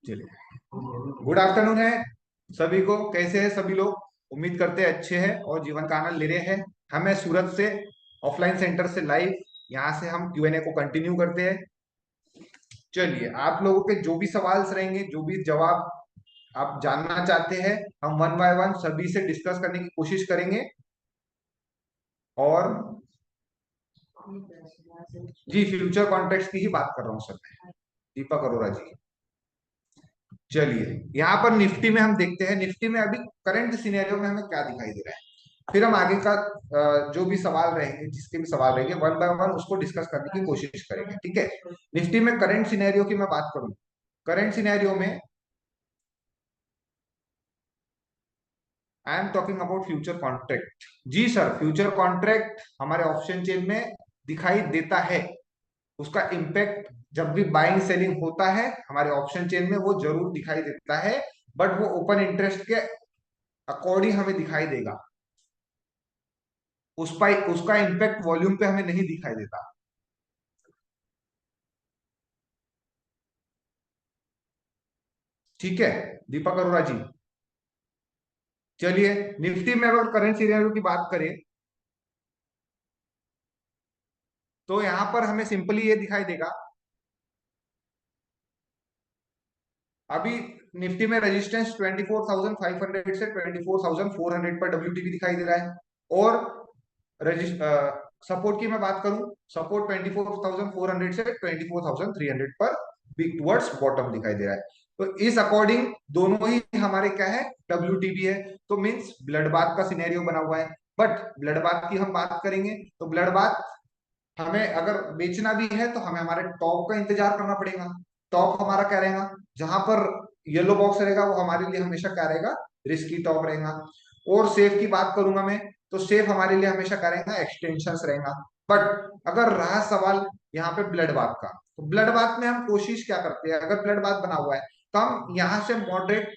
चलिए, good afternoon है सभी को। कैसे हैं सभी लोग? उम्मीद करते हैं अच्छे हैं और जीवन का आनंद ले रहे हैं। हमें सूरत से ऑफलाइन सेंटर से लाइव यहाँ से हम क्यूएनए को कंटिन्यू करते हैं। चलिए, आप लोगों के जो भी सवाल रहेंगे, जो भी जवाब आप जानना चाहते हैं, हम वन बाय वन सभी से डिस्कस करने की कोशिश करेंगे। और जी, फ्यूचर कॉन्ट्रैक्ट्स की ही बात कर रहा हूँ सर मैं, दीपक अरोरा जी। चलिए, यहाँ पर निफ्टी में हम देखते हैं, निफ्टी में अभी करंट सिनेरियो में हमें क्या दिखाई दे रहा है। फिर हम आगे का जो भी सवाल रहेंगे, जिसके भी सवाल रहेंगे, वन बाय वन उसको डिस्कस करने की कोशिश करेंगे। ठीक है, निफ्टी में करंट सिनेरियो की मैं बात करूं, करंट सिनेरियो में I am talking about future contract. जी सर, फ्यूचर कॉन्ट्रैक्ट हमारे ऑप्शन चेन में दिखाई देता है। उसका इम्पैक्ट जब भी बाइंग सेलिंग होता है हमारे ऑप्शन चेन में, वो जरूर दिखाई देता है। बट वो ओपन इंटरेस्ट के अकॉर्डिंग हमें दिखाई देगा। उसका इम्पैक्ट वॉल्यूम पे हमें नहीं दिखाई देता। ठीक है दीपक अरोड़ा जी। चलिए, निफ्टी में अगर करंट सिनेरियो की बात करें तो यहां पर हमें सिंपली ये दिखाई देगा। अभी निफ्टी में रेजिस्टेंस 24,500 से 24,400 पर डब्ल्यूटीपी दिखाई दे रहा है। और सपोर्ट की मैं बात करूं, सपोर्ट 24,400 से 24,300 पर बिग टुवर्ड्स बॉटम दिखाई दे रहा है। तो इस अकॉर्डिंग दोनों ही हमारे क्या है, डब्ल्यूटीपी है। तो मींस ब्लड बाथ का सिनेरियो बना हुआ है। बट ब्लड बाथ की हम बात करेंगे तो ब्लड बाथ हमें अगर बेचना भी है तो हमें हमारे टॉप का इंतजार करना पड़ेगा। टॉप हमारा क्या रहेगा, जहां पर येलो बॉक्स रहेगा वो हमारे लिए हमेशा क्या रहेगा, रिस्की टॉप रहेगा। और सेफ की बात करूंगा मैं, तो सेफ हमारे लिए हमेशा क्या रहेगा, एक्सटेंशन रहेगा। बट अगर रहा सवाल यहाँ पे ब्लड बाथ का, तो ब्लड बाथ में हम कोशिश क्या करते हैं, अगर ब्लड बाथ बना हुआ है तो हम यहाँ से मॉडरेट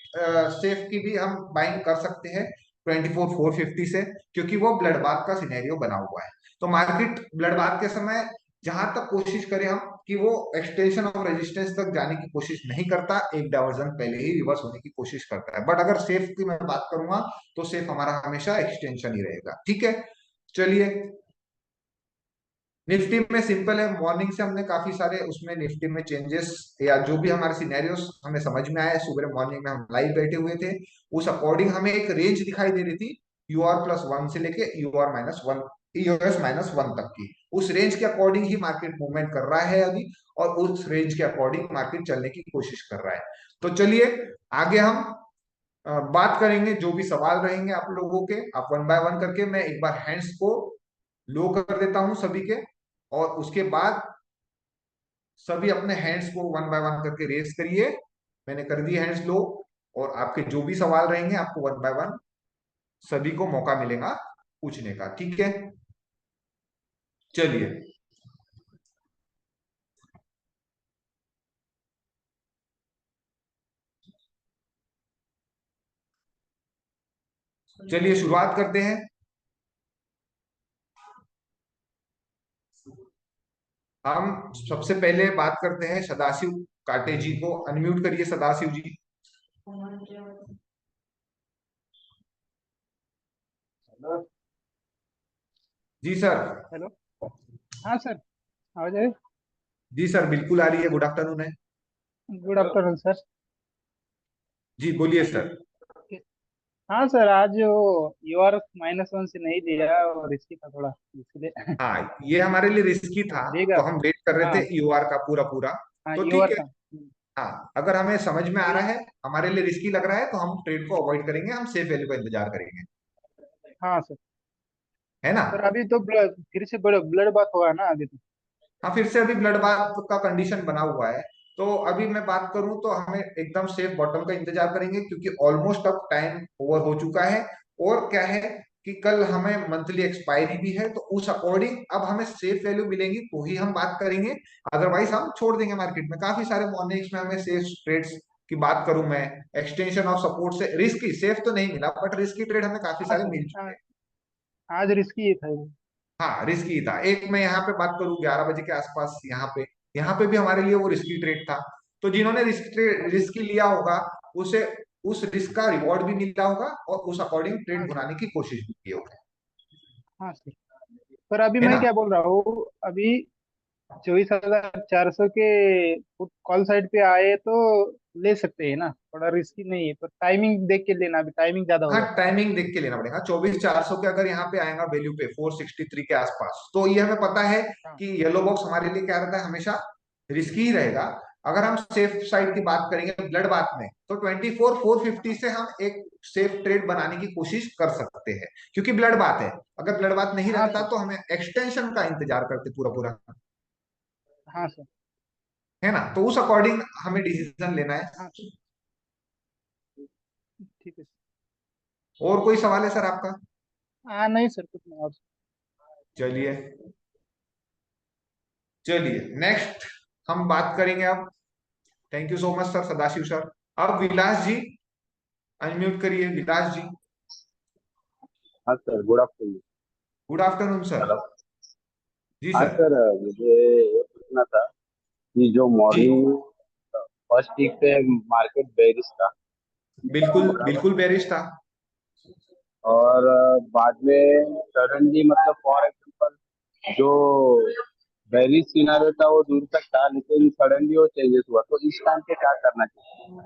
सेफ की भी हम बाइंग कर सकते हैं 24,450 से, क्योंकि वो ब्लड बाथ का सिनेरियो बना हुआ है। तो मार्केट ब्लड बाथ के समय जहां तक कोशिश करें हम कि वो एक्सटेंशन ऑफ रेजिस्टेंस तक जाने की कोशिश नहीं करता, एक डाइवर्जन पहले ही रिवर्स होने की कोशिश करता है। बट अगर सेफ की मैं बात करूंगा तो सेफ हमारा हमेशा एक्सटेंशन ही रहेगा। ठीक है, चलिए, निफ्टी में सिंपल है, मॉर्निंग से हमने काफी सारे उसमें निफ्टी में चेंजेस या जो भी हमारे सिनेरियोस हमें समझ में आया, सुबह मॉर्निंग में हम लाइव बैठे हुए थे, उस अकॉर्डिंग हमें एक रेंज दिखाई दे रही थी, UR+1 से लेके UR-1, EOS-1 तक की। उस रेंज के अकॉर्डिंग ही मार्केट मूवमेंट कर रहा है अभी, और उस रेंज के अकॉर्डिंग मार्केट चलने की कोशिश कर रहा है। तो चलिए, आगे हम बात करेंगे, जो भी सवाल रहेंगे आप लोगों के, आप वन बाय वन करके, मैं एक बार हैंड्स को लो कर देता हूं सभी के, और उसके बाद सभी अपने हैंड्स को वन बाय वन करके रेस करिए। मैंने कर दिए हैंड्स लो, और आपके जो भी सवाल रहेंगे आपको वन बाय वन सभी को मौका मिलेगा पूछने का। ठीक है, चलिए, चलिए शुरुआत करते हैं। हम सबसे पहले बात करते हैं सदाशिव काटे जी को। अनम्यूट करिए सदाशिव जी। हेलो। जी सर। हेलो। हाँ सर, आवाज है। जी सर, बिल्कुल आ रही है, गुड आफ्टरनून है। Good afternoon sir. जी बोलिए सर। हाँ सर, आज वो UR-1 से नहीं दिया और इसकी था थोड़ा, इसलिए हाँ, ये हमारे लिए रिस्की था, देगा। तो हम वेट कर रहे हाँ। थे यूआर का पूरा पूरा। हाँ, तो ठीक यूआर है। का। हाँ, अगर हमें समझ में आ ये। रहा है, हमारे लिए रिस्की लग रहा है, तो हम ट्रेड को अवॉइड करेंगे, हम सेफ वैल्यू का इंतजार करेंगे। हाँ सर। है ना? सर अभी तो फिर से ब्लड बाथ हुआ है ना आगे तो। हाँ, फिर से अभी ब्लड बाथ का कंडीशन बना हुआ है। तो अभी मैं बात करूं तो हमें एकदम सेफ बॉटम का इंतजार करेंगे, क्योंकि ऑलमोस्ट अब टाइम ओवर हो चुका है। और क्या है कि कल हमें मंथली एक्सपायरी भी है, तो उस अकॉर्डिंग अब हमें सेफ वैल्यू मिलेंगी तो ही हम बात करेंगे। अदरवाइज हम छोड़ देंगे मार्केट में। काफी सारे मॉर्निंग्स में हमें सेफ ट्रेड्स की बात करूं मैं, एक्सटेंशन ऑफ सपोर्ट से रिस्की, सेफ तो नहीं मिला बट रिस्की ट्रेड हमें काफी हाँ सारे सर। मिल हाँ, चुके हैं। आज रिस्की था वो। हाँ, रिस्की था। एक मैं यहाँ पे बात करूँ 11 बजे के आसपास, यहाँ पे भी हमारे लिए वो रिस्की ट्रेड था। तो जिन्होंने रिस्क लिया होगा उसे उस रिस्क का रिवॉर्ड भी मिला होगा और उस अकॉर्डिंग ट्रेड हाँ सर। बनाने की कोशिश भी की होगी। हाँ सर। पर अभी है मैं ना? क्या बोल रहा हूँ, अभी 24,400 के कॉल साइड पे आए तो ले सकते हैं ना, थोड़ा रिस्की नहीं है, पर टाइमिंग देख के लेना, अभी टाइमिंग ज्यादा हो हाँ, जाता टाइमिंग देख के लेना पड़ेगा। 24,400 के अगर यहाँ पे आएगा वैल्यू पे 463 के आसपास, तो ये हमें पता है है। हाँ। कि येलो बॉक्स हमारे लिए क्या रहता है, हमेशा रिस्की ही रहेगा। अगर हम सेफ साइड की बात करेंगे ब्लड बाथ में, तो 24,450 से हम एक सेफ ट्रेड बनाने की कोशिश कर सकते हैं, क्योंकि ब्लड बाथ है। अगर ब्लड बाथ नहीं हाँ रहता सर। तो हमें एक्सटेंशन का इंतजार करते पूरा पूरा। हाँ सर। है ना? तो उस अकॉर्डिंग हमें डिसीजन लेना है। हाँ ठीक है। और कोई सवाल है सर आपका? हाँ नहीं सर, कुछ नहीं और। चलिए, चलिए नेक्स्ट हम बात करेंगे अब। Thank you so much sir, Sadashiv sir. अब विलास जी, अनम्यूट करिए विलास जी। हाँ sir, good afternoon. Good afternoon sir. Hello. जी हाँ सर। सर, मुझे ये पूछना था कि जो जी, मॉर्निंग फर्स्ट वीक पे मार्केट बेरिश था, बिल्कुल बराबर, बिल्कुल बेरिश था। और बाद में सडनली, मतलब फॉर एग्जांपल जो बेरिश सिनारियो था वो दूर तक था, लेकिन सडनली वो चेंजेस हुआ, तो इस टाइम पे क्या करना चाहिए?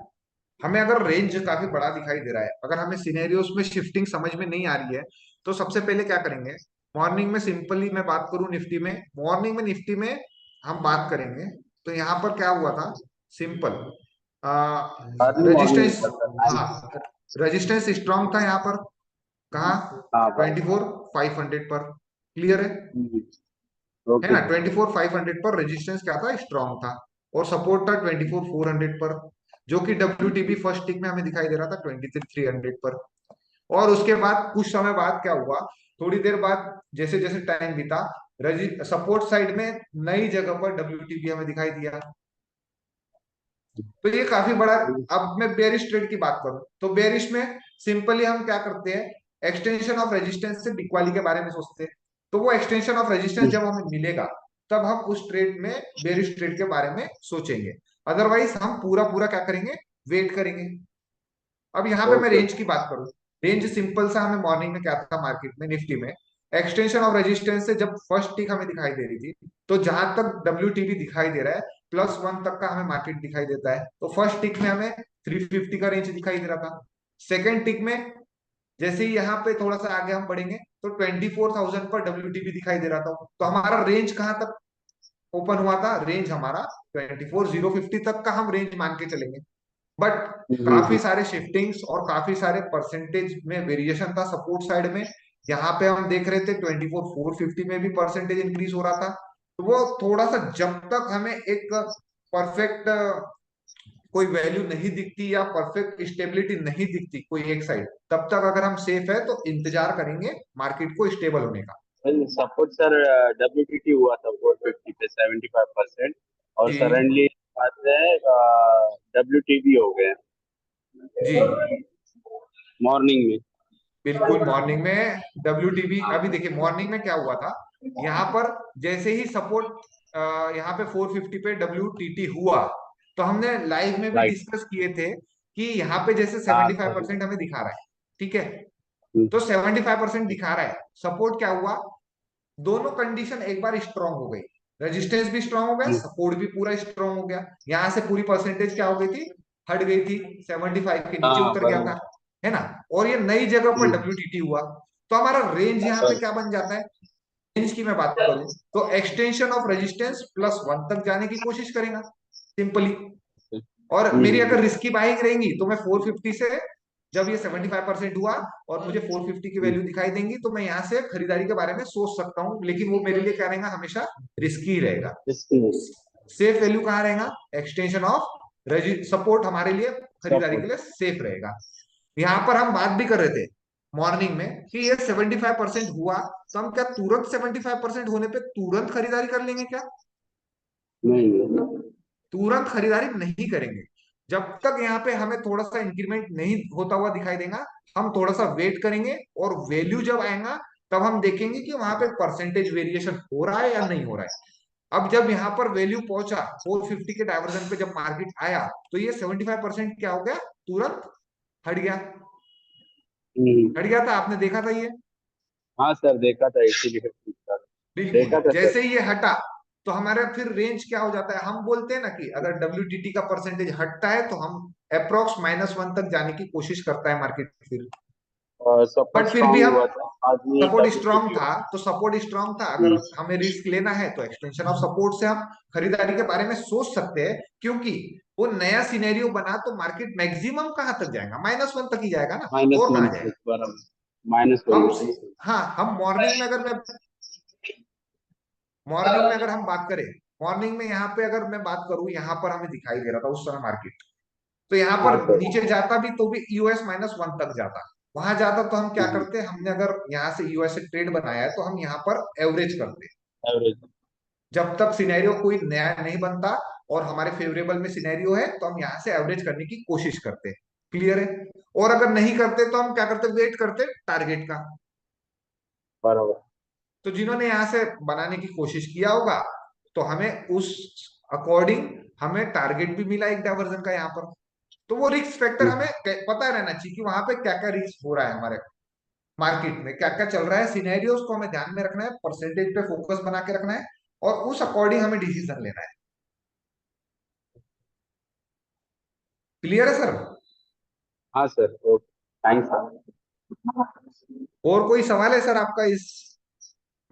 हमें अगर रेंज काफी बड़ा दिखाई दे रहा है, अगर हमें सिनेरियोस में शिफ्टिंग समझ में नहीं आ रही है, तो सबसे पहले क्या करेंगे, मॉर्निंग में सिंपली मैं बात करूं निफ्टी में, मॉर्निंग में निफ्टी में हम बात करेंगे। तो यहाँ पर क्या हुआ था, सिंपल अर्ली मॉर्निंग में रेजिस्टेंस। सर, हाँ, रेजिस्टेंस स्ट्रांग था यहाँ पर। कहाँ? हाँ ट्वेंटी बराबर। फोर फाइव हंड्रेड पर। क्लियर है? है ओके ना? सर। 24,500 पर रेजिस्टेंस क्या था, स्ट्रांग था। और सपोर्ट था 24,400 पर, जो कि डब्ल्यू फर्स्ट टिक में हमें दिखाई दे रहा था 23,300 पर। और उसके बाद कुछ समय बाद क्या हुआ, थोड़ी देर बाद जैसे जैसे टाइम बीता, सपोर्ट साइड में नई जगह पर डब्ल्यू हमें दिखाई दिया। तो ये काफी बड़ा। अब मैं बेरिश ट्रेड की बात करूं, तो बेरिश में सिंपली हम क्या करते हैं, एक्सटेंशन ऑफ रेजिस्टेंस से बिकवाली के बारे में सोचते हैं। तो वो एक्सटेंशन ऑफ रेजिस्टेंस जब हमें मिलेगा, तब हम उस ट्रेड में, बेरिश ट्रेड के बारे में सोचेंगे। अदरवाइज हम पूरा पूरा क्या करेंगे, वेट करेंगे। अब यहाँ पे मैं ओके रेंज ओके। की बात करूं, रेंज सिंपल सा हमें मॉर्निंग में क्या था, मार्केट में निफ्टी में एक्सटेंशन ऑफ रेजिस्टेंस से जब फर्स्ट टिक हमें दिखाई दे रही थी, तो जहां तक डब्ल्यू दिखाई दे रहा है +1 तक का हमें मार्केट दिखाई देता है। तो फर्स्ट टिक में हमें 350 का रेंज दिखाई दे रहा था। सेकेंड टिक में जैसे ही यहाँ पे थोड़ा सा आगे हम बढ़ेंगे, तो 24,000 पर डब्ल्यू दिखाई दे रहा था। तो हमारा रेंज कहाँ तक ओपन हुआ था, रेंज हमारा 24,050 तक का हम रेंज मान के चलेंगे। बट काफी सारे शिफ्टिंग्स और काफी सारे परसेंटेज में वेरिएशन था सपोर्ट साइड में। यहाँ पे हम देख रहे थे 24,450 में भी परसेंटेज इंक्रीज हो रहा था। तो वो थोड़ा सा, जब तक हमें एक परफेक्ट कोई वैल्यू नहीं दिखती या परफेक्ट स्टेबिलिटी नहीं दिखती कोई एक साइड, तब तक अगर हम सेफ है तो इंतजार करेंगे मार्केट को स्टेबल होने का। सपोर्ट सर, डब्ल्यूटीटी हुआ था 450 पे 75%, और जी, सडनली बात है डब्ल्यूटीबी हो गए जी, मॉर्निंग में। बिल्कुल मॉर्निंग में डब्ल्यू हाँ अभी देखिए मॉर्निंग में क्या हुआ था, यहाँ पर जैसे ही सपोर्ट यहाँ पे 450 पे डब्ल्यू हुआ, तो हमने लाइव में भी राइट। डिस्कस किए थे कि यहाँ पे जैसे हाँ 75% हमें दिखा रहा है, ठीक है? हम्म, तो 75% दिखा रहा है, सपोर्ट क्या हुआ, दोनों कंडीशन एक बार स्ट्रांग हो गई, रेजिस्टेंस भी स्ट्रांग हो गया, हम्म, सपोर्ट भी पूरा स्ट्रांग हो गया। यहां से पूरी परसेंटेज क्या हो गई थी, हट गई थी, 75 के नीचे हाँ उतर गया था। बराबर। है ना? और ये नई जगह पर हम्म, डब्ल्यू हुआ, तो हमारा रेंज यहाँ पे क्या बन जाता है, रेंज की मैं बात करूं, तो एक्सटेंशन ऑफ रेजिस्टेंस +1 तक जाने की कोशिश करेगा सिंपली। और मेरी अगर हम्म, रिस्की बाइंग रहेंगी तो मैं 450 से, जब ये 75% हुआ और मुझे 450 की हम्म, वैल्यू दिखाई देंगी, तो मैं यहाँ से खरीदारी के बारे में सोच सकता हूँ, लेकिन वो मेरे लिए क्या रहेगा, हमेशा रिस्की रहेगा। इसकी सेफ वैल्यू कहाँ रहेगा, एक्सटेंशन ऑफ सपोर्ट हमारे लिए खरीदारी के सपोर्ट। लिए सेफ रहेगा। यहाँ पर हम बात भी कर रहे थे मॉर्निंग में कि ये 75% हुआ, तो हम क्या तुरंत 75% होने पे तुरंत खरीदारी कर लेंगे क्या? नहीं नहीं। तुरंत खरीदारी नहीं करेंगे। जब तक यहाँ पे हमें थोड़ा सा इंक्रीमेंट नहीं होता हुआ दिखाई देगा, हम थोड़ा सा वेट करेंगे, और वैल्यू जब आएगा तब हम देखेंगे कि वहां पे परसेंटेज वेरिएशन हो रहा है या नहीं हो रहा है। अब जब यहाँ पर वैल्यू पहुंचा 450 के डायवर्जन पे, जब मार्केट आया, तो ये 75% क्या हो गया, तुरंत हट गया। हम्म। हट गया था, आपने देखा था ये। हाँ सर, देखा था, इसीलिए पूछा था। बिल्कुल, देखा था सर। जैसे ही ये हटा, तो हमारा फिर रेंज क्या हो जाता है, हम बोलते हैं ना कि अगर WTT का परसेंटेज हटता है तो हम अप्रोक्स -1 तक जाने की कोशिश करता है मार्केट फिर। और सपोर्ट बट फिर भी स्ट्रांग हम, हुआ था, आज भी सपोर्ट स्ट्रांग WCT था, हुआ। तो सपोर्ट स्ट्रांग था, अगर हम्म। हमें रिस्क लेना है तो एक्सटेंशन ऑफ सपोर्ट से हम खरीदारी के बारे में सोच सकते हैं, क्योंकि वो नया सिनेरियो बना तो मार्केट मैक्सिमम कहां तक जाएगा, -1 तक ही जाएगा ना, और -1 कहां जाएगा। बराबर। -1 हम, सही सही। हाँ, हम मॉर्निंग में अगर मैं, मॉर्निंग में अगर हम बात करें, मॉर्निंग में यहाँ पे अगर मैं बात करूं, यहाँ पर हमें दिखाई दे रहा था उस समय मार्केट, तो यहाँ हाँ पर सर। नीचे जाता भी तो भी यूएस -1 तक जाता। वहां जाता तो हम क्या हम्म। करते, हमने अगर यहाँ से यूएस से ट्रेड बनाया है तो हम यहाँ पर एवरेज करते, एवरेज। जब तक सिनेरियो कोई नया नहीं बनता और हमारे फेवरेबल में सिनेरियो है तो हम यहाँ से एवरेज करने की कोशिश करते हैं। क्लियर है। और अगर नहीं करते तो हम क्या करते, वेट करते टारगेट का। बराबर। तो जिन्होंने यहाँ से बनाने की कोशिश किया होगा, तो हमें उस अकॉर्डिंग हमें टारगेट भी मिला एक डायवर्जन का यहाँ पर। तो वो रिस्क फैक्टर हमें हम्म। पता रहना चाहिए कि वहां पे क्या क्या रिस्क हो रहा है, हमारे मार्केट में क्या क्या चल रहा है, सिनेरियोस को हमें ध्यान में रखना है, परसेंटेज पे फोकस बना के रखना है, और उस अकॉर्डिंग हमें डिसीजन लेना है। क्लियर है सर। हाँ सर, ओके, थैंक्स सर। और कोई सवाल है सर आपका इस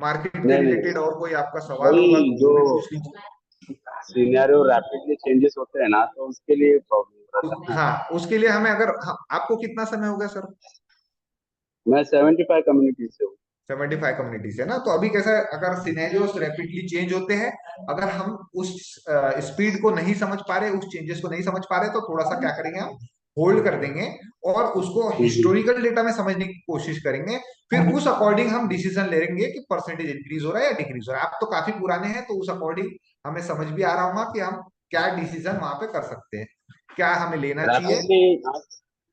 मार्केट के नहीं रिलेटेड, नहीं, और कोई आपका सवाल होगा वही तो जो वो भी पूछ लीजिए। सिनेरियो रैपिडली चेंजेस होते हैं ना, तो उसके लिए प्रॉब्लम हो रहा था ना। हाँ, उसके लिए हमें अगर, हाँ, आपको कितना समय हो गया सर। मैं 75 कम्युनिटी से हूँ। 75 कम्युनिटी से ना, तो अभी कैसा है, अगर सिनेरियोस रैपिडली चेंज होते हैं, अगर हम उस स्पीड को नहीं समझ पा रहे, उस चेंजेस को नहीं समझ पा रहे, तो थोड़ा सा क्या करेंगे हम, होल्ड कर देंगे और उसको हिस्टोरिकल डेटा में समझने की कोशिश करेंगे। फिर उस अकॉर्डिंग हम डिसीजन लेंगे कि परसेंटेज इंक्रीज हो रहा है या डिक्रीज हो रहा है। आप तो काफी पुराने हैं, तो उस अकॉर्डिंग हमें समझ भी आ रहा होगा कि हम क्या डिसीजन वहां पे कर सकते हैं, क्या हमें लेना चाहिए। Rapidly,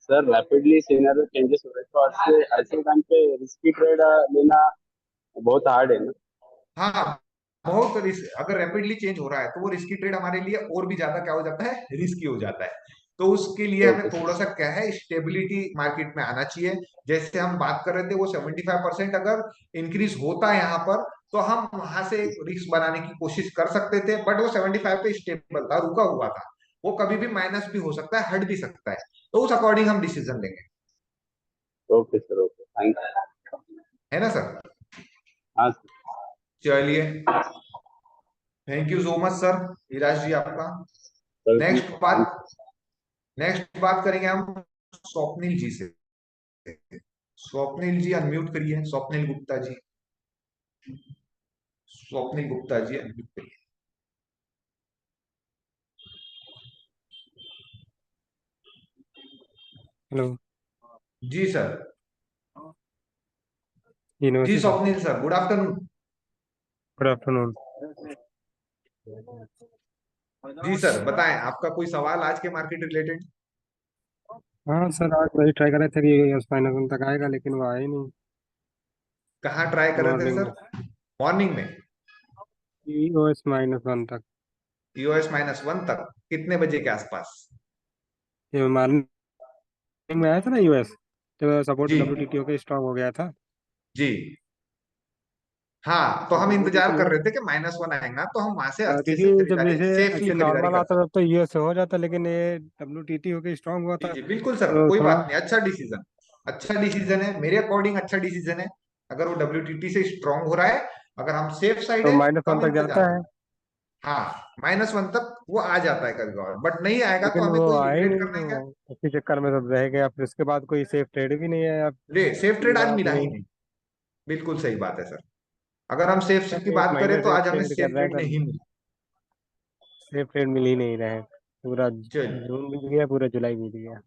sir rapidly scenario changes हो रहे हैं, तो ऐसे ऐसे टाइम पे रिस्की ट्रेड लेना बहुत हार्ड है ना। हाँ, बहुत रिस्क, अगर रैपिडली चेंज हो रहा है तो वो रिस्की ट्रेड हमारे लिए और भी ज्यादा क्या हो जाता है, रिस्की हो जाता है। तो उसके लिए हमें ओके सर। थोड़ा सा क्या है, स्टेबिलिटी मार्केट में आना चाहिए। जैसे हम बात कर रहे थे, वो 75% अगर इंक्रीज होता है यहाँ पर, तो हम वहां से एक रिस्क बनाने की कोशिश कर सकते थे, बट वो 75 पे स्टेबल था, रुका हुआ था। वो कभी भी माइनस भी हो सकता है, हट भी सकता है। तो उस अकॉर्डिंग हम डिसीजन लेंगे। Okay sir, okay, thank. है ना सर। हाँ सर। चलिए, thank you so much sir, Viraj ji आपका। वेलकम नेक्स्ट सर, बात, थैंक। नेक्स्ट बात करेंगे हम स्वप्निल जी से। स्वप्निल जी अनम्यूट करिए, स्वप्निल गुप्ता जी। स्वप्निल गुप्ता जी अनम्यूट करिए। हेलो। जी सर। जी जी नमस्ते sir. Swapnil sir, good afternoon. Good afternoon. जी सर, बताएं आपका कोई सवाल आज के मार्केट रिलेटेड। हाँ सर, आज वही ट्राई कर रहे थे कि फाइनल तक आएगा, लेकिन वो आया ही नहीं कहाँ ट्राई कर रहे थे मॉर्निंग में। सर, मॉर्निंग में। EOS -1 तक। यूएस -1 तक, कितने बजे के आसपास। ये मॉर्निंग में आया था ना यूएस, तो सपोर्ट जी WTT होकर स्ट्रॉन्ग हो गया था। जी। हाँ, तो हम इंतजार WTT कर हो, रहे थे कि -1 आएगा तो हम वहां से अच्छे से क्योंकि जब खरीदारी, जैसे सेफली ऐसे खरीदारी नॉर्मल कर आता सकते। तब तो यूएस से हो जाता, लेकिन ये WTT होकर स्ट्रॉन्ग हुआ जी था जी बिल्कुल सर, तो कोई थोड़ा। बात नहीं, अच्छा डिसीजन, अच्छा डिसीजन है मेरे अकॉर्डिंग, अच्छा डिसीजन है। अगर वो WTT से स्ट्रांग हो रहा है, अगर हम सेफ साइड तो है तो -1 हम तक इंतजार जाता है, करें। हाँ, -1 तक वो आ जाता है कभी कभार, बट नहीं आएगा तो लेकिन हमें वो कोई आया ही रिग्रेट नहीं। करना ही क्या। वो उसी चक्कर में सब रह गया, फिर उसके बाद कोई सेफ ट्रेड भी नहीं है यार। रे सेफ ट्रेड आज बात मिला ही नहीं। नहीं। बिल्कुल सही बात है सर। अगर हम सेफ की एक बात करें महीने तो से आज हमें ट्रेड कर सेफ रहे हैं ट्रेड सर, नहीं मिली। सेफ ट्रेड मिल ही नहीं रहे हैं। पूरा चलिए, जून बीत गया, पूरा जुलाई बीत गया।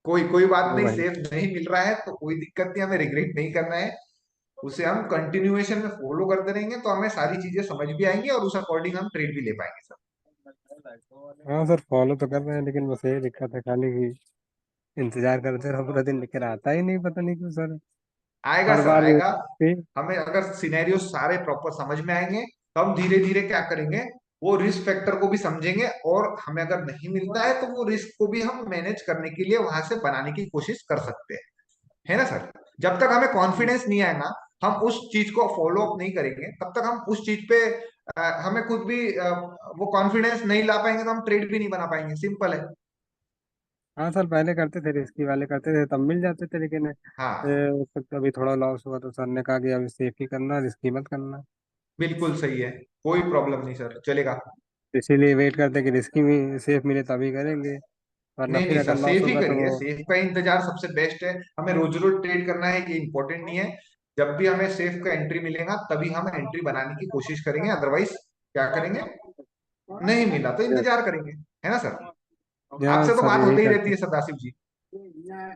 कोई कोई बात वो नहीं, वही। सेफ नहीं मिल रहा है तो कोई दिक्कत नहीं, हमें रिग्रेट नहीं करना है। उसे हम कंटिन्यूएशन में फॉलो करते रहेंगे तो हमें सारी चीजें समझ भी आएंगी और उस अकॉर्डिंग हम ट्रेड भी ले पाएंगे सर। हाँ सर, फॉलो तो कर रहे हैं, लेकिन बस यही दिक्कत है खाली कि इंतजार करते रहो पूरा दिन, लेकिन आता ही नहीं, पता नहीं क्यों सर। आएगा हर सर बार आएगा। भी। हमें अगर सिनेरियो सारे प्रॉपर समझ में आएंगे तो हम धीरे धीरे क्या करेंगे, वो रिस्क फैक्टर को भी समझेंगे, और हमें अगर नहीं मिलता है तो वो रिस्क को भी हम मैनेज करने के लिए वहां से बनाने की कोशिश कर सकते हैं, है ना सर। जब तक हमें कॉन्फिडेंस नहीं आएगा, हम उस चीज को फॉलो अप नहीं करेंगे, तब तक हम उस चीज पे हमें खुद भी वो कॉन्फिडेंस नहीं ला पाएंगे, तो हम ट्रेड भी नहीं बना पाएंगे, सिंपल है। हाँ सर, पहले करते थे, रिस्की वाले करते थे तब मिल जाते थे, लेकिन हाँ उस वक्त अभी थोड़ा लॉस हुआ तो सर ने कहा कि अभी सेफ ही करना, रिस्की मत करना। बिल्कुल सही है, कोई प्रॉब्लम नहीं सर, चलेगा। इसीलिए वेट करते कि रिस्की में सेफ मिले तभी करेंगे, वरना नहीं फिर नहीं अगर सर, लॉस सेफ ही होगा तो करिए, वो। सेफ का इंतजार सबसे बेस्ट है। हमें रोज रोज ट्रेड करना है ये इंपॉर्टेंट नहीं है। जब भी हमें सेफ का एंट्री मिलेगा तभी हम एंट्री बनाने की कोशिश करेंगे, अदरवाइज क्या करेंगे, नहीं मिला तो यस। इंतजार करेंगे, है ना सर। आपसे यस तो सर, बात यही होती ही रहती करते। है सदाशिव जी।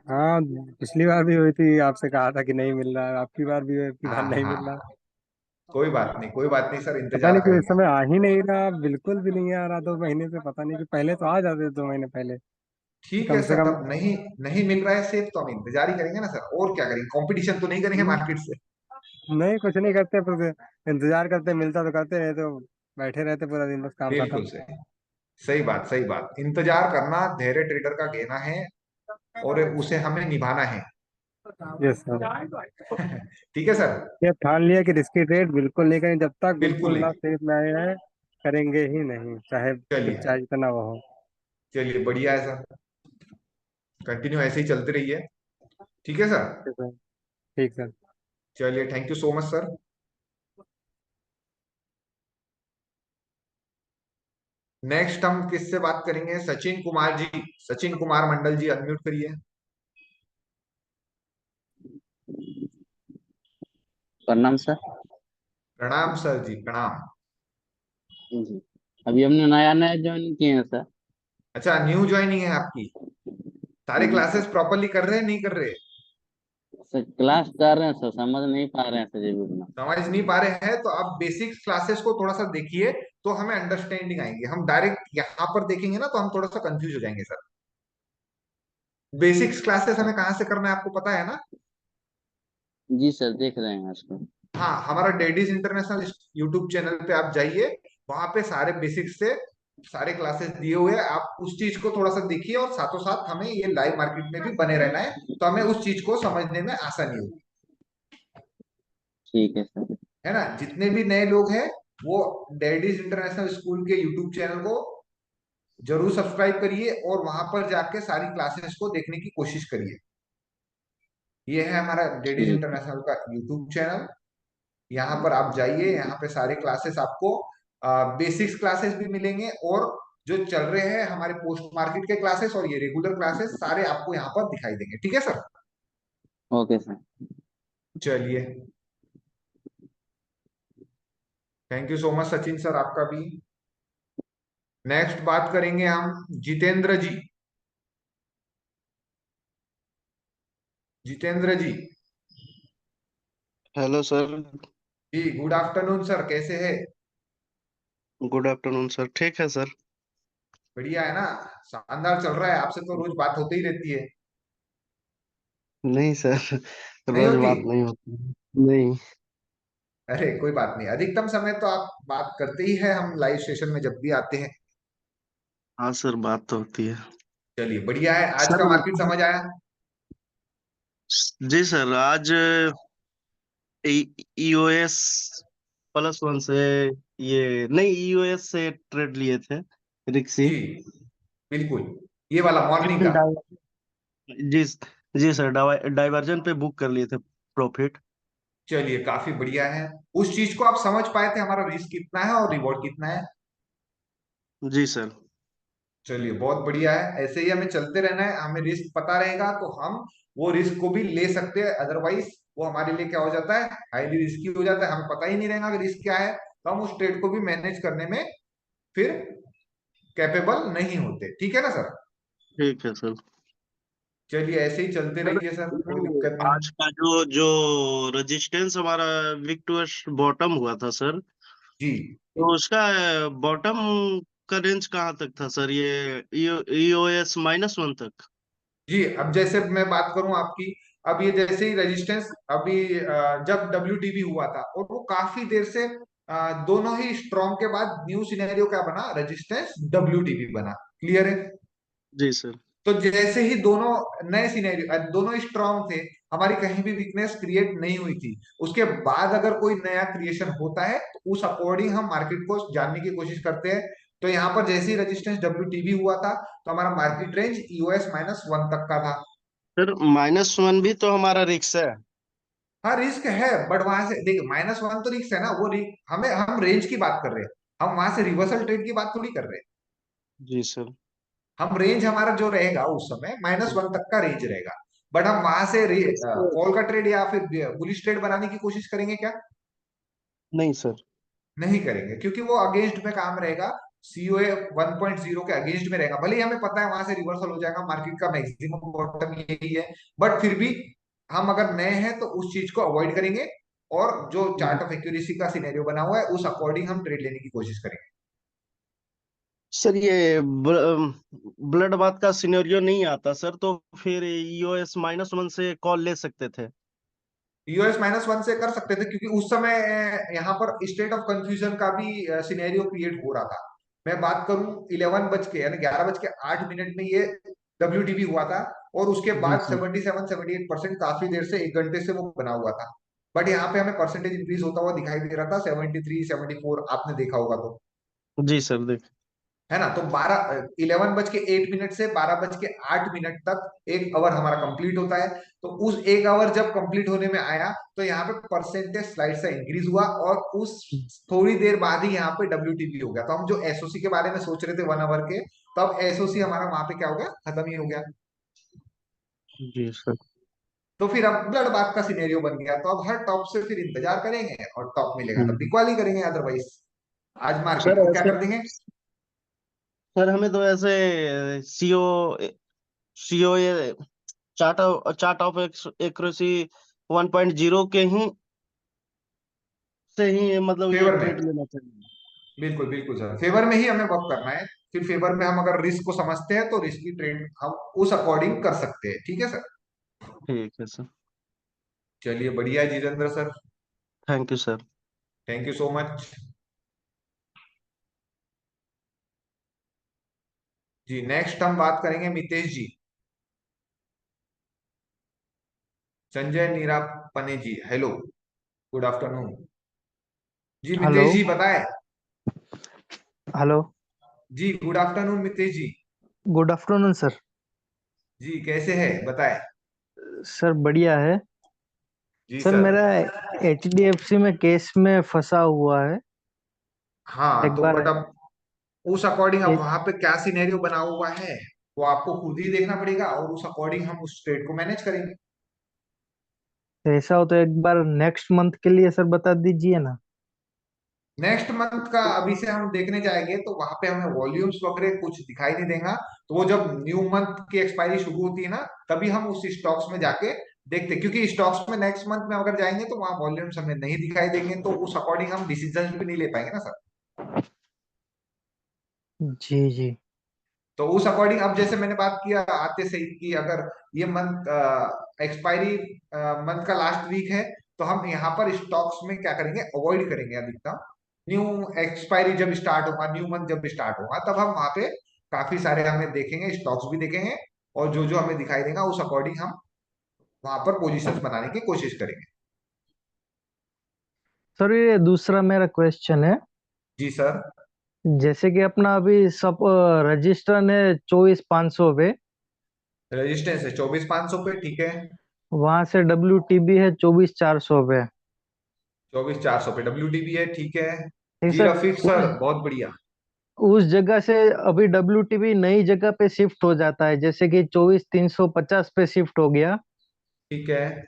हाँ, पिछली बार भी हुई थी, आपसे कहा था कि नहीं मिल रहा, आपकी बार भी हुई, आपकी बार हाँ नहीं मिल रहा। हाँ, कोई बात नहीं, कोई बात नहीं सर, पता इंतजार नहीं क्यों इस करेंगे। समय आ ही नहीं रहा, बिल्कुल भी नहीं आ रहा 2 महीने से, पता नहीं कि पहले तो आ जाते थे 2 महीने पहले, कि ठीक है कम से सर, कम। तब नहीं नहीं मिल रहा है सेफ तो हम इंतजार ही करेंगे ना सर, और क्या करेंगे, कंपटीशन तो नहीं करेंगे मार्केट से। नहीं, कुछ नहीं करते, पर इंतजार करते, मिलता तो करते रहे, तो बैठे रहते पूरा दिन, बस काम खत्म। बिल्कुल सही, सही बात सही बात, इंतजार करना धैर्य ट्रेडर का कहना है, और उसे हमें निभाना है। Yes sir. ठीक है सर। ये ठान लिया कि रिस्की ट्रेड बिल्कुल नहीं करें, जब तक बिल्कुल बिल्कुल ना नहीं। सेफ में आए हैं, करेंगे ही नहीं, चाहे फिर चलिए, चाहे जितना वो हो। चलिए बढ़िया है सर, कंटिन्यू ऐसे ही चलते रहिए। ठीक है सर। ठीक है सर। ठीक सर। चलिए, thank you so much sir. Next हम किससे बात करेंगे, सचिन कुमार जी, सचिन कुमार मंडल जी, अनम्यूट करिए। प्रणाम सर। प्रणाम सर जी, प्रणाम। जी, अभी हमने नया नया ज्वाइन किए हैं सर। अच्छा, न्यू ज्वाइनिंग है आपकी। सारे जी क्लासेस सर। प्रॉपरली कर रहे हैं, नहीं कर रहे? सर क्लास कर रहे हैं सर, समझ नहीं पा रहे हैं सर जी उतना। समझ नहीं पा रहे हैं तो आप बेसिक क्लासेस को थोड़ा सा देखिए, तो हमें अंडरस्टैंडिंग आएंगे। हम डायरेक्ट यहाँ पर देखेंगे ना तो हम थोड़ा सा कंफ्यूज हो जाएंगे सर। बेसिक्स क्लासेस सर हमें कहाँ से करना है आपको पता है ना? जी सर, देख रहे हैं उसको। हाँ, हमारा डेडीज इंटरनेशनल यूट्यूब चैनल पे आप जाइए, वहां पे सारे बेसिक्स से सारे क्लासेस दिए हुए हैं। आप उस चीज को थोड़ा सा देखिए, और साथों साथ हमें ये लाइव मार्केट में भी बने रहना है, तो हमें उस चीज को समझने में आसानी होगी, ठीक है सर। है ना। जितने भी नए लोग हैं वो डैडीज इंटरनेशनल स्कूल के यूट्यूब चैनल को जरूर सब्सक्राइब करिए, और वहां पर जाके सारी क्लासेस को देखने की कोशिश करिए। ये है हमारा डैडीज ठीक है। इंटरनेशनल का यूट्यूब चैनल। यहाँ पर आप जाइए, यहाँ पे सारे क्लासेस आपको बेसिक्स क्लासेस भी मिलेंगे, और जो चल रहे हैं हमारे पोस्ट मार्केट के क्लासेस और ये रेगुलर क्लासेस सारे आपको यहाँ पर दिखाई देंगे, ठीक है सर। Okay sir. चलिए, thank you so much Sachin sir, आपका भी। नेक्स्ट बात करेंगे हम जितेंद्र जी, जितेंद्र जी। Hello sir. जी, गुड आफ्टरनून सर, कैसे है? गुड आफ्टरनून सर, ठीक है सर। बढ़िया है ना? शानदार चल रहा है, आपसे तो रोज बात होती ही रहती है। नहीं सर, नहीं रोज होती? बात नहीं होती। नहीं। अरे कोई बात नहीं, अधिकतम समय तो आप बात करते ही है, हम लाइव सेशन में जब भी आते हैं। हाँ सर, बात तो होती है। चलिए बढ़िया है, आज सर का मार्केट समझ आया? जी सर, आज ईओएस +1 से, ये नहीं, ईओएस से ट्रेड लिए थे, रिक्सी। जी बिल्कुल, ये वाला मॉर्निंग लेकिन का। जी, जी सर, डाइवर्जन पे बुक कर लिए थे प्रॉफिट। चलिए, काफी बढ़िया है। उस चीज को आप समझ पाए थे, हमारा रिस्क कितना है और रिवॉर्ड कितना है। जी सर। चलिए, बहुत बढ़िया है, ऐसे ही हमें चलते रहना है। हमें रिस्क पता रहेगा तो हम वो रिस्क को भी ले सकते हैं, अदरवाइज वो हमारे लिए क्या हो जाता है, हाईली रिस्की हो जाता है। हमें पता ही नहीं रहेगा कि रिस्क क्या है, तो हम उस ट्रेड को भी मैनेज करने में फिर कैपेबल नहीं होते, ठीक है ना सर। ठीक है सर। चलिए, ऐसे ही चलते सर, रहिए सर, कोई जो दिक्कत नहीं। आज का जो जो रेजिस्टेंस हमारा वीक टू बॉटम हुआ था सर, जी तो उसका बॉटम का रेंज कहाँ तक था सर, ये ईओएस -1 तक? जी, अब जैसे मैं बात करूं आपकी, अब ये जैसे ही रेजिस्टेंस अभी जब WTB हुआ था और वो काफी देर से दोनों ही स्ट्रॉन्ग के बाद न्यू सिनेरियो क्या बना, रेजिस्टेंस WTB बना। क्लियर है? जी सर। तो जैसे ही दोनों नए सिनेरियो, दोनों स्ट्रॉन्ग थे, हमारी कहीं भी वीकनेस क्रिएट नहीं हुई थी, उसके बाद अगर कोई नया क्रिएशन होता है तो उस अकॉर्डिंग हम मार्केट को जानने की कोशिश करते हैं। तो यहाँ पर जैसे ही रेजिस्टेंस WTB हुआ था तो हमारा मार्केट रेंज EOS-1 तक का था। सर -1 भी तो हमारा रिक्स है। हाँ रिस्क है, बट वहां से देखिए -1 तो रिस्क है ना, वो हमें हम रेंज की बात कर रहे हैं, हम वहां से रिवर्सल ट्रेड की बात थोड़ी कर रहे हैं। जी सर। हम रेंज हमारा जो रहेगा उस समय -1 तक का रेंज रहेगा, बट हम वहां से कॉल का ट्रेड या फिर बुलिश ट्रेड बनाने की कोशिश करेंगे क्या? नहीं सर। नहीं करेंगे, क्योंकि वो अगेंस्ट में काम रहेगा, COA 1.0 के अगेंस्ट में रहेगा। भले ही हमें पता है वहां से रिवर्सल हो जाएगा, मार्केट का मैक्सिमम बॉटम यही है, बट फिर भी हम अगर नए हैं तो उस चीज को अवॉइड करेंगे, और जो चार्ट ऑफ एक्यूरेसी का सिनेरियो बना हुआ है उस अकॉर्डिंग हम ट्रेड लेने की कोशिश करेंगे। सर ये ब्लड बाथ का सिनेरियो नहीं आता सर, तो फिर EOS -1 से कॉल ले सकते थे। EOS-1 से कर सकते थे, क्योंकि उस समय यहाँ पर स्टेट ऑफ कंफ्यूजन का भी सिनेरियो क्रिएट हो रहा था। मैं बात करूं 11 बज के यानी 11:08 में ये WTB हुआ था, और उसके जी बाद सर। 77-78% काफी देर से, 1 घंटे से वो बना हुआ था। बट यहाँ पे हमें परसेंटेज इंक्रीज होता हुआ दिखाई दे रहा था, 73-74 आपने देखा होगा तो, जी सर देख। है ना? तो 11:08 से 12:08 तक 1 आवर हमारा कंप्लीट होता है। तो उस 1 आवर जब कंप्लीट होने में आया तो यहाँ पे परसेंटेज स्लाइड से इंक्रीज हुआ, और उस थोड़ी देर बाद ही यहाँ पे WTB हो गया। तो हम जो SOC के बारे में सोच रहे थे 1 आवर के, तब SOC हमारा वहां पे क्या हो गया, खत्म ही हो गया। जी सर। तो फिर अब ब्लड बाथ का सिनेरियो बन गया, तो अब हर टॉप से फिर इंतजार करेंगे, और टॉप मिलेगा तब हम्म। बिकवाली करेंगे, अदरवाइज आज सर मार्केट को क्या ऐसे, कर देंगे। सर हमें तो ऐसे सीओ ये चार्ट ऑफ एक्यूरेसी 1.0 के ही से ही मतलब ये फेवर में, ट्रेड लेना चाहिए। बिल्कुल बिल्कुल सर, फेवर में ही हमें वर्क करना है। फिर फेवर में हम अगर रिस्क को समझते हैं तो रिस्क की ट्रेड हम उस अकॉर्डिंग कर सकते हैं। ठीक है सर? ठीक है सर। चलिए बढ़िया है Jitendra sir, thank you sir. Thank you so much. जी नेक्स्ट हम बात करेंगे Mitesh ji, Sanjay Nirapane ji, hello, good afternoon. जी हेलो। मितेश जी बताएं। हेलो। जी good afternoon Mitesh ji. Good afternoon sir. जी कैसे है बताएं। सर बढ़िया है। जी सर सर। मेरा HDFC में केस में फंसा हुआ है। हाँ एक तो बार बट अब उस अकॉर्डिंग अब ए- वहां पे क्या सिनेरियो बना हुआ है वो आपको खुद ही देखना पड़ेगा, और उस अकॉर्डिंग हम उस ट्रेड को मैनेज करेंगे। ऐसा हो तो एक बार नेक्स्ट मंथ के लिए सर बता दीजिए ना। नेक्स्ट मंथ का अभी से हम देखने जाएंगे तो वहां पे हमें वॉल्यूम्स वगैरह कुछ दिखाई नहीं देगा। तो वो जब न्यू मंथ की एक्सपायरी शुरू होती है ना, तभी हम उस स्टॉक्स में जाके देखते हैं, क्योंकि स्टॉक्स में नेक्स्ट मंथ में अगर जाएंगे तो वहां वॉल्यूम्स हमें नहीं दिखाई देंगे, तो उस अकॉर्डिंग हम डिसीजन भी नहीं ले पाएंगे ना सर। जी जी। तो उस अकॉर्डिंग अब जैसे मैंने बात किया आते से ही कि अगर ये मंथ एक्सपायरी मंथ का लास्ट वीक है, तो हम यहाँ पर स्टॉक्स में क्या करेंगे, अवॉइड करेंगे अधिकतम। न्यू एक्सपायरी जब स्टार्ट होगा, न्यू मंथ जब स्टार्ट होगा, तब हम वहां पे काफी सारे हमें देखेंगे, स्टॉक्स भी देखेंगे, और जो जो हमें दिखाई देगा उस अकॉर्डिंग हम वहां पर पोजीशंस बनाने की कोशिश करेंगे। सर ये दूसरा मेरा क्वेश्चन है। जी सर। जैसे कि अपना अभी सब रजिस्टर है 24,500 पे। रेजिस्टेंस है 24,500 पे, ठीक है। वहां से WTB है 24,400 पे। 24,400 पे WTB है, ठीक है। ठीक जी सर। रफीक उस सर बहुत बढ़िया। उस जगह से अभी WTB नई जगह पे शिफ्ट हो जाता है, जैसे कि 24,350 पे शिफ्ट हो गया। ठीक है।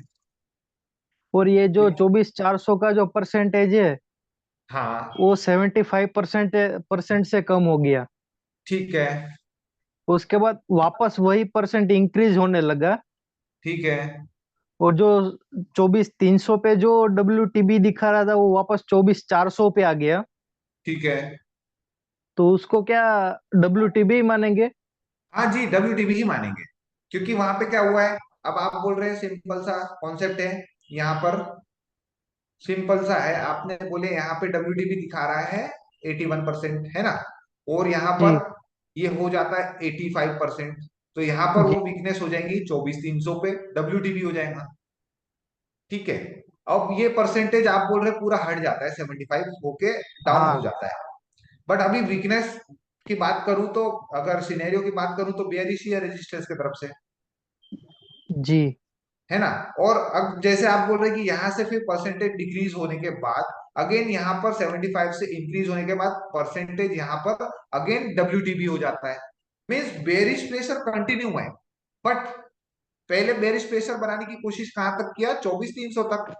और ये जो 24,400 का जो परसेंटेज है हाँ वो 75% से कम हो गया। ठीक है। उसके बाद वापस वही परसेंट इंक्रीज होने लगा। ठीक है। और जो 24,300 पे जो WTB दिखा रहा था वो वापस 24,400 पे आ गया। ठीक है। तो उसको क्या WTB मानेंगे? हाँ जी WTB ही मानेंगे, क्योंकि वहां पे क्या हुआ है, अब आप बोल रहे हैं सिंपल सा कॉन्सेप्ट है यहाँ पर, सिंपल सा है, आपने बोले यहाँ पे WTB दिखा रहा है 81% है ना, और यहाँ जी पर ये हो जाता है 85%, तो यहाँ पर जी वो वीकनेस हो जाएंगी 24,300 पे, WTB हो जाएगा। ठीक है, अब ये परसेंटेज आप बोल रहे पूरा हट जाता है, 75 होके डाउन हो हाँ जाता है। बट अभी वीकनेस की बात करूं तो, अगर सिनेरियो की बात करूं तो बेयरिश है रेजिस्टेंस की तरफ से, जी है ना। और अब जैसे आप बोल रहे हैं कि यहाँ से फिर परसेंटेज डिक्रीज होने के बाद अगेन यहाँ पर 75 से इंक्रीज होने के बाद परसेंटेज यहाँ पर अगेन WTB हो जाता है। मीन्स बेरिश प्रेशर कंटिन्यू है, बट पहले बेरिश प्रेशर बनाने की कोशिश कहां तक किया, 24,300 तक।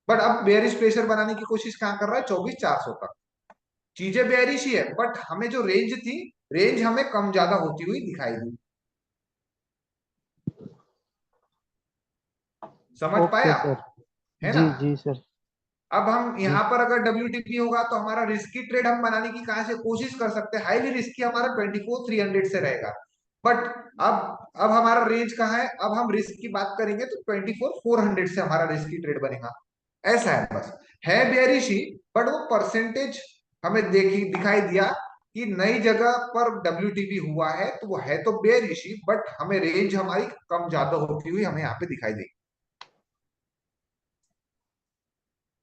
बट अब बेरिश प्रेशर बनाने की कोशिश कहां कर रहा है, 24,400 तक। चीजें बेरिश ही है, बट हमें जो रेंज थी, रेंज हमें कम ज्यादा होती हुई दिखाई दी। समझ पाए ओके आप, सर। है ना। जी जी सर। अब हम जी यहाँ पर अगर WTP होगा तो हमारा रिस्की ट्रेड हम बनाने की कहां से कोशिश कर सकते हैं, हाईली रिस्की हमारा 24,300 से रहेगा। बट अब हमारा रेंज कहाँ है, अब हम रिस्क की बात करेंगे तो 24,400 से हमारा रिस्की ट्रेड बनेगा। ऐसा है बस, है बेयरिश ही, बट वो परसेंटेज हमें देखी दिखाई दिया कि नई जगह पर WTP हुआ है, तो वो है तो बेयरिश ही, बट हमें रेंज हमारी कम ज्यादा होती हुई हमें यहाँ पे दिखाई देगी।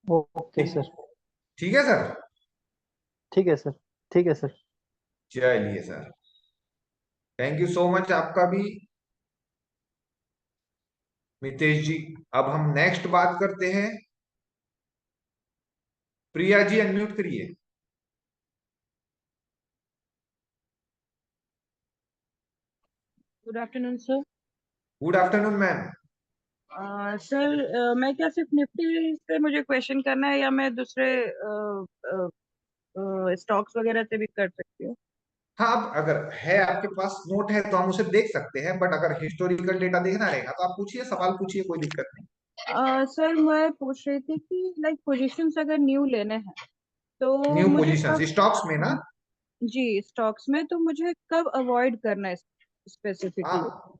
ओके ठीक, सर। ठीक है सर। ठीक है सर। ठीक है सर। चलिए sir, thank you so much आपका भी, मितेश जी। अब हम नेक्स्ट बात करते हैं। प्रिया जी अनम्यूट करिए। Good afternoon sir. Good afternoon ma'am. Sir मैं क्या सिर्फ निफ्टी से मुझे क्वेश्चन करना है या मैं दूसरे स्टॉक्स वगैरह से भी कर सकती हूँ? हाँ, अब अगर है आपके पास नोट है तो हम उसे देख सकते हैं, बट अगर हिस्टोरिकल डेटा देखना रहेगा तो आप पूछिए, सवाल पूछिए, कोई दिक्कत नहीं। सर मैं पूछ रही थी कि लाइक पोजीशंस अगर न्यू लेने हैं तो न्यू मुझे पोजीशंस कब, स्टॉक्स में ना। जी स्टॉक्स में, तो मुझे कब अवॉइड करना है स्पेसिफिकली? हाँ,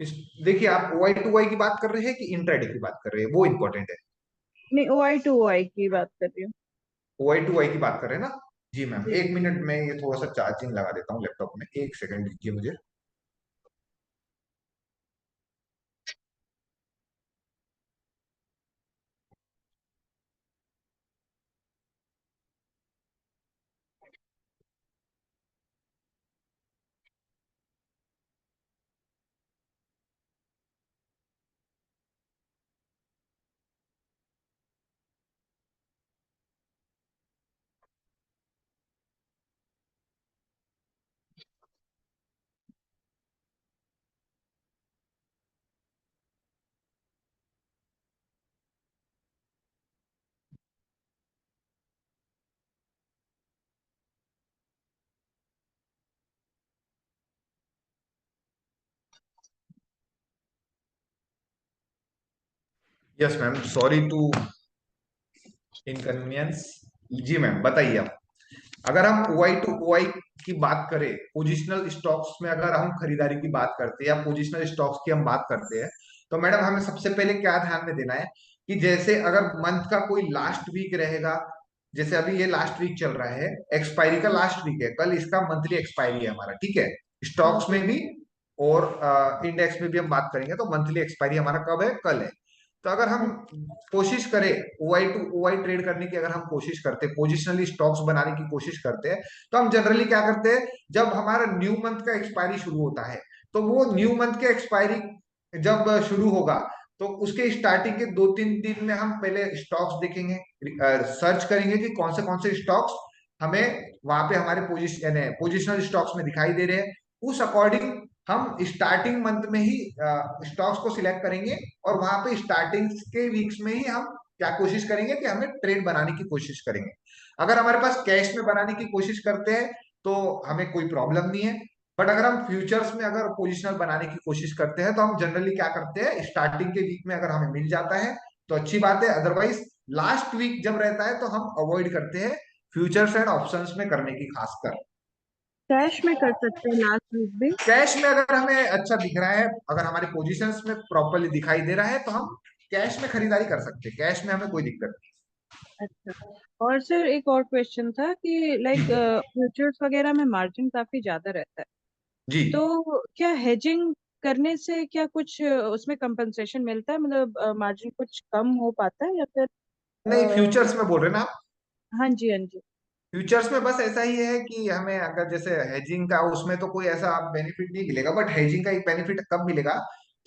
देखिए, आप OI to Y की बात कर रहे हैं कि इंट्राडे की बात कर रहे हैं, वो इंपॉर्टेंट है। नहीं, OI to OI की बात कर रही हूँ। OI to Y की बात कर रहे हैं ना। जी मैम, जी। 1 मिनट में ये थोड़ा सा चार्जिंग लगा देता हूँ लैपटॉप में, 1 सेकंड दीजिए मुझे। Yes ma'am, sorry to inconvenience. जी मैम, बताइए आप। अगर हम OI to OI की बात करें, पोजिशनल स्टॉक्स में अगर हम खरीदारी की बात करते हैं या पोजिशनल स्टॉक्स की हम बात करते हैं, तो मैडम हमें सबसे पहले क्या ध्यान में देना है कि जैसे अगर मंथ का कोई लास्ट वीक रहेगा, जैसे अभी ये लास्ट वीक चल रहा है, एक्सपायरी का लास्ट वीक है, कल इसका मंथली एक्सपायरी है हमारा, ठीक है। स्टॉक्स में जी। भी और इंडेक्स में भी हम बात करेंगे तो मंथली एक्सपायरी हमारा कब है, कल है। तो अगर हम कोशिश करें OI to OI ट्रेड करने की, अगर हम कोशिश करते हैं, पोजिशनली स्टॉक्स बनाने की कोशिश करते हैं, तो हम जनरली क्या करते हैं, जब हमारा न्यू मंथ का एक्सपायरी शुरू होता है, तो वो न्यू मंथ के एक्सपायरी जब शुरू होगा, तो उसके स्टार्टिंग के 2-3 दिन में हम पहले स्टॉक्स देखेंगे, सर्च करेंगे कि कौन से स्टॉक्स हमें वहां पे हमारे पोजिशनल स्टॉक्स में दिखाई दे रहे हैं। उस अकॉर्डिंग हम स्टार्टिंग मंथ में ही स्टॉक्स को सिलेक्ट करेंगे, और वहां पे स्टार्टिंग के वीक्स में ही हम क्या कोशिश करेंगे कि हमें ट्रेड बनाने की कोशिश करेंगे। अगर हमारे पास कैश में बनाने की कोशिश करते हैं तो हमें कोई प्रॉब्लम नहीं है, बट अगर हम फ्यूचर्स में अगर पोजिशनल बनाने की कोशिश करते हैं तो हम जनरली क्या करते हैं, स्टार्टिंग के वीक में अगर हमें मिल जाता है तो अच्छी बात है, अदरवाइज लास्ट वीक जब रहता है तो हम अवॉइड करते हैं फ्यूचर्स एंड ऑप्शंस में करने की, खासकर। कैश में कर सकते हैं लास्ट वीक भी? कैश में अगर हमें अच्छा दिख रहा है, अगर हमारे पोजीशंस में प्रॉपरली दिखाई दे रहा है, तो हम कैश में खरीदारी कर सकते हैं, कैश में हमें कोई दिक्कत नहीं। अच्छा। और सर एक और क्वेश्चन था कि लाइक जी फ्यूचर्स वगैरह में मार्जिन काफी ज्यादा रहता है, जी। तो क्या हेजिंग करने से क्या कुछ उसमें कंपनसेशन मिलता है, मतलब मार्जिन कुछ कम हो पाता है या फिर नहीं, अ, फ्यूचर्स में बोल रहे ना आप? हाँ जी हाँ जी। फ्यूचर्स में बस ऐसा ही है कि हमें अगर जैसे हेजिंग का, उसमें तो कोई ऐसा बेनिफिट नहीं मिलेगा, बट हेजिंग का एक बेनिफिट कब मिलेगा,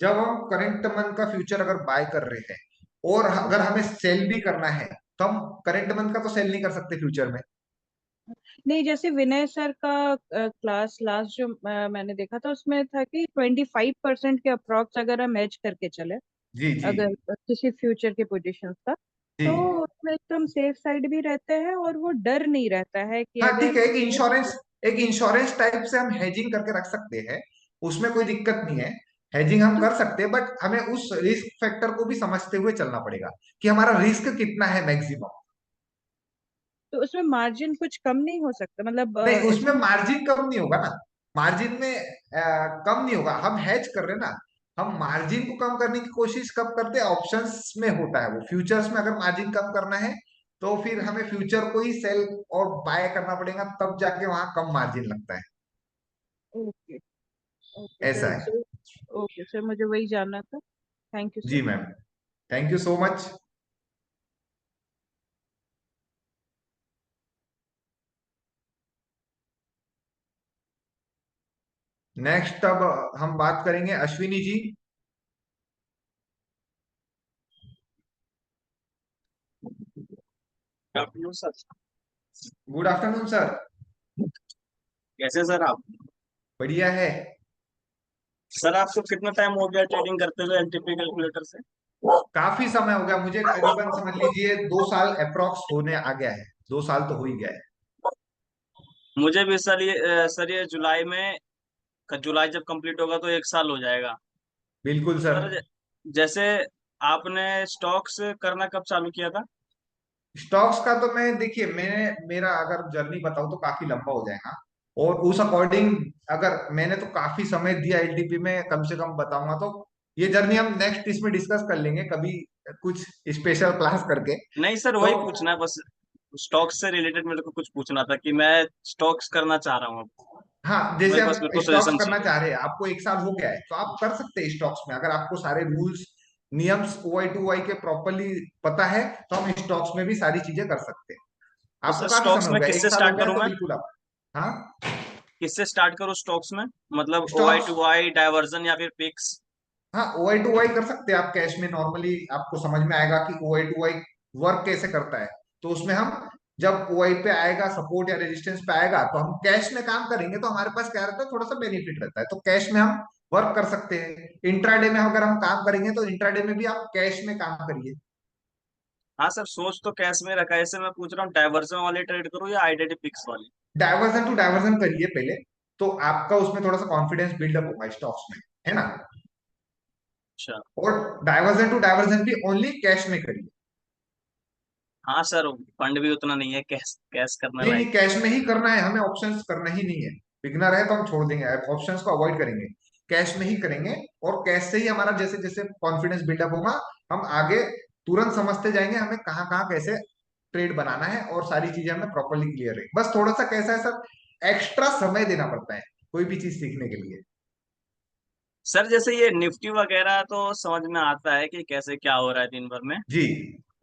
जब हम करंट मंथ का फ्यूचर अगर बाय कर रहे हैं और अगर हमें सेल भी करना है, तो हम करंट मंथ का तो सेल नहीं कर सकते फ्यूचर में। नहीं, जैसे विनय सर का क्लास लास्ट जो मैंने देखा था उसमें था कि 25% के अप्रॉक्स अगर हम एज करके चले, जी जी अगर किसी फ्यूचर के पोजीशन का, जी। तो उसमें एकदम सेफ साइड भी रहते हैं और वो डर नहीं रहता है कि हाँ ठीक अगर है, एक इंश्योरेंस टाइप से हम हेजिंग करके रख सकते हैं, उसमें कोई दिक्कत नहीं है। हेजिंग हम तो, कर सकते हैं, बट हमें उस रिस्क फैक्टर को भी समझते हुए चलना पड़ेगा कि हमारा रिस्क कितना है मैक्सिमम। तो उसमें मार्जिन कुछ कम नहीं हो सकता, मतलब नहीं, ऐसा। उसमें मार्जिन कम नहीं होगा ना। मार्जिन में कम नहीं होगा, हम हेज कर रहे हैं ना। हम मार्जिन को कम करने की कोशिश कब करते हैं, ऑप्शंस में होता है वो। फ्यूचर्स में अगर मार्जिन कम करना है तो फिर हमें फ्यूचर को ही सेल और बाय करना पड़ेगा, तब जाके वहां कम मार्जिन लगता है। ओके। ओके ऐसा सर, है। ओके सर, मुझे वही जानना था। Thank you sir. जी ma'am, thank you so much. Next अब हम बात करेंगे Ashwini ji. Afternoon sir. Good afternoon sir. कैसे सर आप? बढ़िया है। सर आपको कितना टाइम हो गया ट्रेडिंग करते हुए एलटीपी कैलकुलेटर से? काफी समय हो गया मुझे, करीबन समझ लीजिए 2 साल अप्रोक्स होने आ गया है। 2 साल तो हो ही गया है। मुझे भी सर ये जुलाई में, जुलाई जब कंप्लीट होगा तो 1 साल हो जाएगा। बिल्कुल सर। सर जैसे आपने स्टॉक्स करना कब चालू किया था? स्टॉक्स का तो मैं, देखिए मैंने, मेरा अगर जर्नी बताऊं तो काफी लंबा हो जाएगा, और उस अकॉर्डिंग अगर मैंने तो काफी समय दिया एलटीपी में, कम से कम बताऊंगा तो ये जर्नी हम नेक्स्ट इसमें डिस्कस कर लेंगे कभी, कुछ स्पेशल क्लास करके। नहीं सर, तो वही पूछना है बस। स्टॉक्स से रिलेटेड मेरे को कुछ पूछना था कि मैं स्टॉक्स करना चाह रहा हूँ अब। हाँ, जैसे वही बस आप मेरे को स्टॉक्स सजेशन करना चाहिए। चाह रहे हैं, आपको 1 साल हो गया है, तो आप कर सकते हैं स्टॉक्स में, अगर आपको सारे रूल्स नियम्स ओआई टू वाई के प्रॉपरली पता है, तो हम स्टॉक्स में भी सारी चीजें कर सकते हैं। तो आपको सर काफी स्टॉक्स समय हो में गया, एक किससे साल हो स्टार्ट गया है करूं तो मैं? बिल्कुल आप। हाँ। किससे स्टार्ट करूं स्टॉक्स में? मतलब OI stocks, to Y, divergence या फिर पिक्स? हाँ ओआई टू वाई कर सकते हैं आप कैश में। नॉर्मली आपको समझ में आएगा कि ओआई टू वाई वर्क कैसे करता है। तो उसमें हम जब ओआई पे आएगा, सपोर्ट या रेजिस्टेंस पे आएगा, तो हम कैश में काम करेंगे, तो हमारे पास क्या रहता है, थोड़ा सा बेनिफिट रहता है, तो कैश में हम वर्क कर सकते हैं। इंट्राडे में अगर हम काम करेंगे तो इंट्राडे में भी आप कैश में काम करिए। हाँ सर, सोच तो कैश में रखा है, ऐसे मैं पूछ रहा हूँ डाइवर्जन वाले ट्रेड करूँ या आइडेंटिटी पिक्स वाले? डाइवर्जन टू डाइवर्जन करिए पहले, तो आपका उसमें थोड़ा सा कॉन्फिडेंस बिल्डअप होगा स्टॉक्स में, है ना। अच्छा। और डाइवर्जन टू डाइवर्जन भी ओनली कैश में करिए। हाँ सर, फंड भी उतना नहीं है कैश कैश करने नहीं लायक। नहीं, कैश में ही करना है हमें, ऑप्शंस करना ही नहीं है। बिगनर है तो हम छोड़ देंगे, ऑप्शंस को अवॉइड करेंगे, कैश में ही करेंगे। और कैश से ही हमारा जैसे जैसे कॉन्फिडेंस बिल्डअप होगा, हम आगे तुरंत समझते जाएंगे हमें कहाँ कहाँ कैसे ट्रेड बनाना है, और सारी चीजें हमें प्रॉपरली क्लियर है। बस थोड़ा सा कैसा है सर, एक्स्ट्रा समय देना पड़ता है कोई भी चीज सीखने के लिए। सर जैसे ये निफ्टी वगैरह तो समझ में आता है कि कैसे क्या हो रहा है दिन भर में। जी,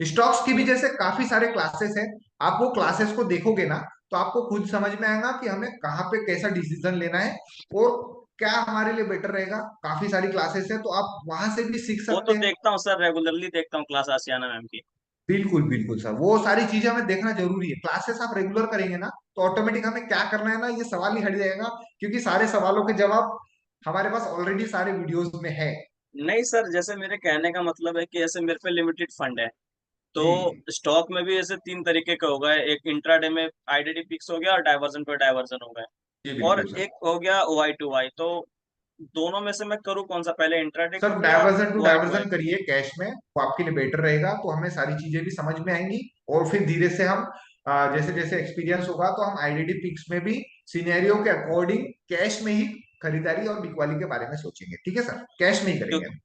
स्टॉक्स की भी जैसे काफी सारे क्लासेस हैं, आप वो क्लासेस को देखोगे ना, तो आपको खुद समझ में आएगा कि हमें कहाँ पे कैसा डिसीजन लेना है और क्या हमारे लिए बेटर रहेगा। काफी सारी क्लासेस है, तो आप वहां से भी सीख वो सकते तो हैं। देखता हूँ सर, रेगुलरली देखता हूँ क्लास आसियाना मैम की। बिल्कुल बिल्कुल सर, वो सारी चीजें हमें देखना जरूरी है। क्लासेस आप रेगुलर करेंगे ना, तो ऑटोमेटिक हमें क्या करना है ना, ये सवाल ही हट जाएगा, क्योंकि सारे सवालों के जवाब हमारे पास ऑलरेडी सारे वीडियोस में है। नहीं सर, जैसे मेरे कहने का मतलब है कि जैसे मेरे पे लिमिटेड फंड है, तो जी स्टॉक में भी ऐसे 3 तरीके का होगा, एक इंट्राडे में आईडीडी पिक्स हो गया और डाइवर्जन पे डाइवर्जन हो गया, जी और बिल्कुल सर। एक हो गया ओआई टू वाई। तो दोनों में से मैं करूँ कौन सा, पहले इंट्राडे सर करूँ या divergence to OI to Y divergence करूँ? करिए कैश में, वो आपके लिए बेटर रहेगा, तो हमें सारी चीजें भी समझ में आएंगी। और फिर धीरे से हम जैसे जैसे एक्सपीरियंस होगा, तो हम आईडीडी पिक्स में भी सिनेरियो के अकॉर्डिंग कैश में ही खरीदारी और बिकवाली के बारे में सोचेंगे। ठीक है सर, कैश में ही क्यों, करेंगे।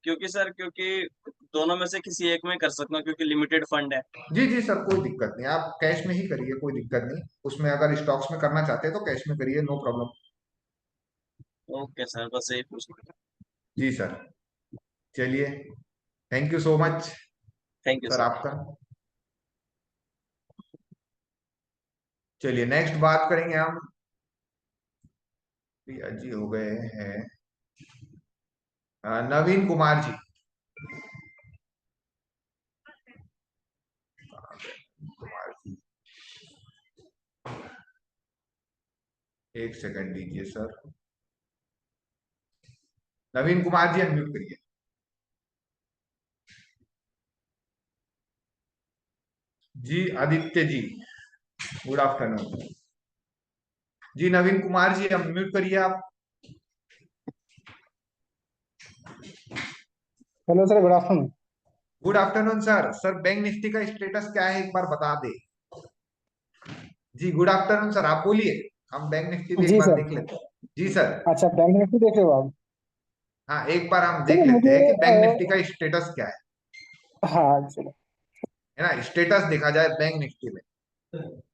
क्योंकि सर, क्योंकि दोनों में से किसी एक में कर सकता हूँ, क्योंकि लिमिटेड फंड है। जी जी सर, कोई दिक्कत नहीं, आप कैश में ही करिए, कोई दिक्कत नहीं। उसमें अगर स्टॉक्स में करना चाहते हैं तो कैश में करिए, नो प्रॉब्लम। ओके सर, बस यही पूछना था। जी सर, चलिए, thank you so much thank you sir sir. आपका। चलिए नेक्स्ट बात करेंगे हम, प्रिया जी हो गए हैं, नवीन कुमार जी। कुमार जी, एक सेकंड दीजिए सर। नवीन कुमार जी अनम्यूट करिए। जी आदित्य जी, गुड आफ्टरनून। जी नवीन कुमार जी अनम्यूट करिए आप। Hello sir, good afternoon. Good afternoon sir. Sir bank Nifty का स्टेटस क्या है, एक बार बता दे। जी गुड आफ्टरनून सर, आप बोलिए, हम बैंक निफ्टी भी एक जी बार सर। देख लेते हैं। जी सर। अच्छा, बैंक निफ्टी देख रहे हो आप? हाँ, एक बार हम सर देख लेते मुझे हैं कि बैंक निफ्टी का स्टेटस क्या हाँ चलो। है ना, स्टेटस देखा जाए बैंक निफ्टी में।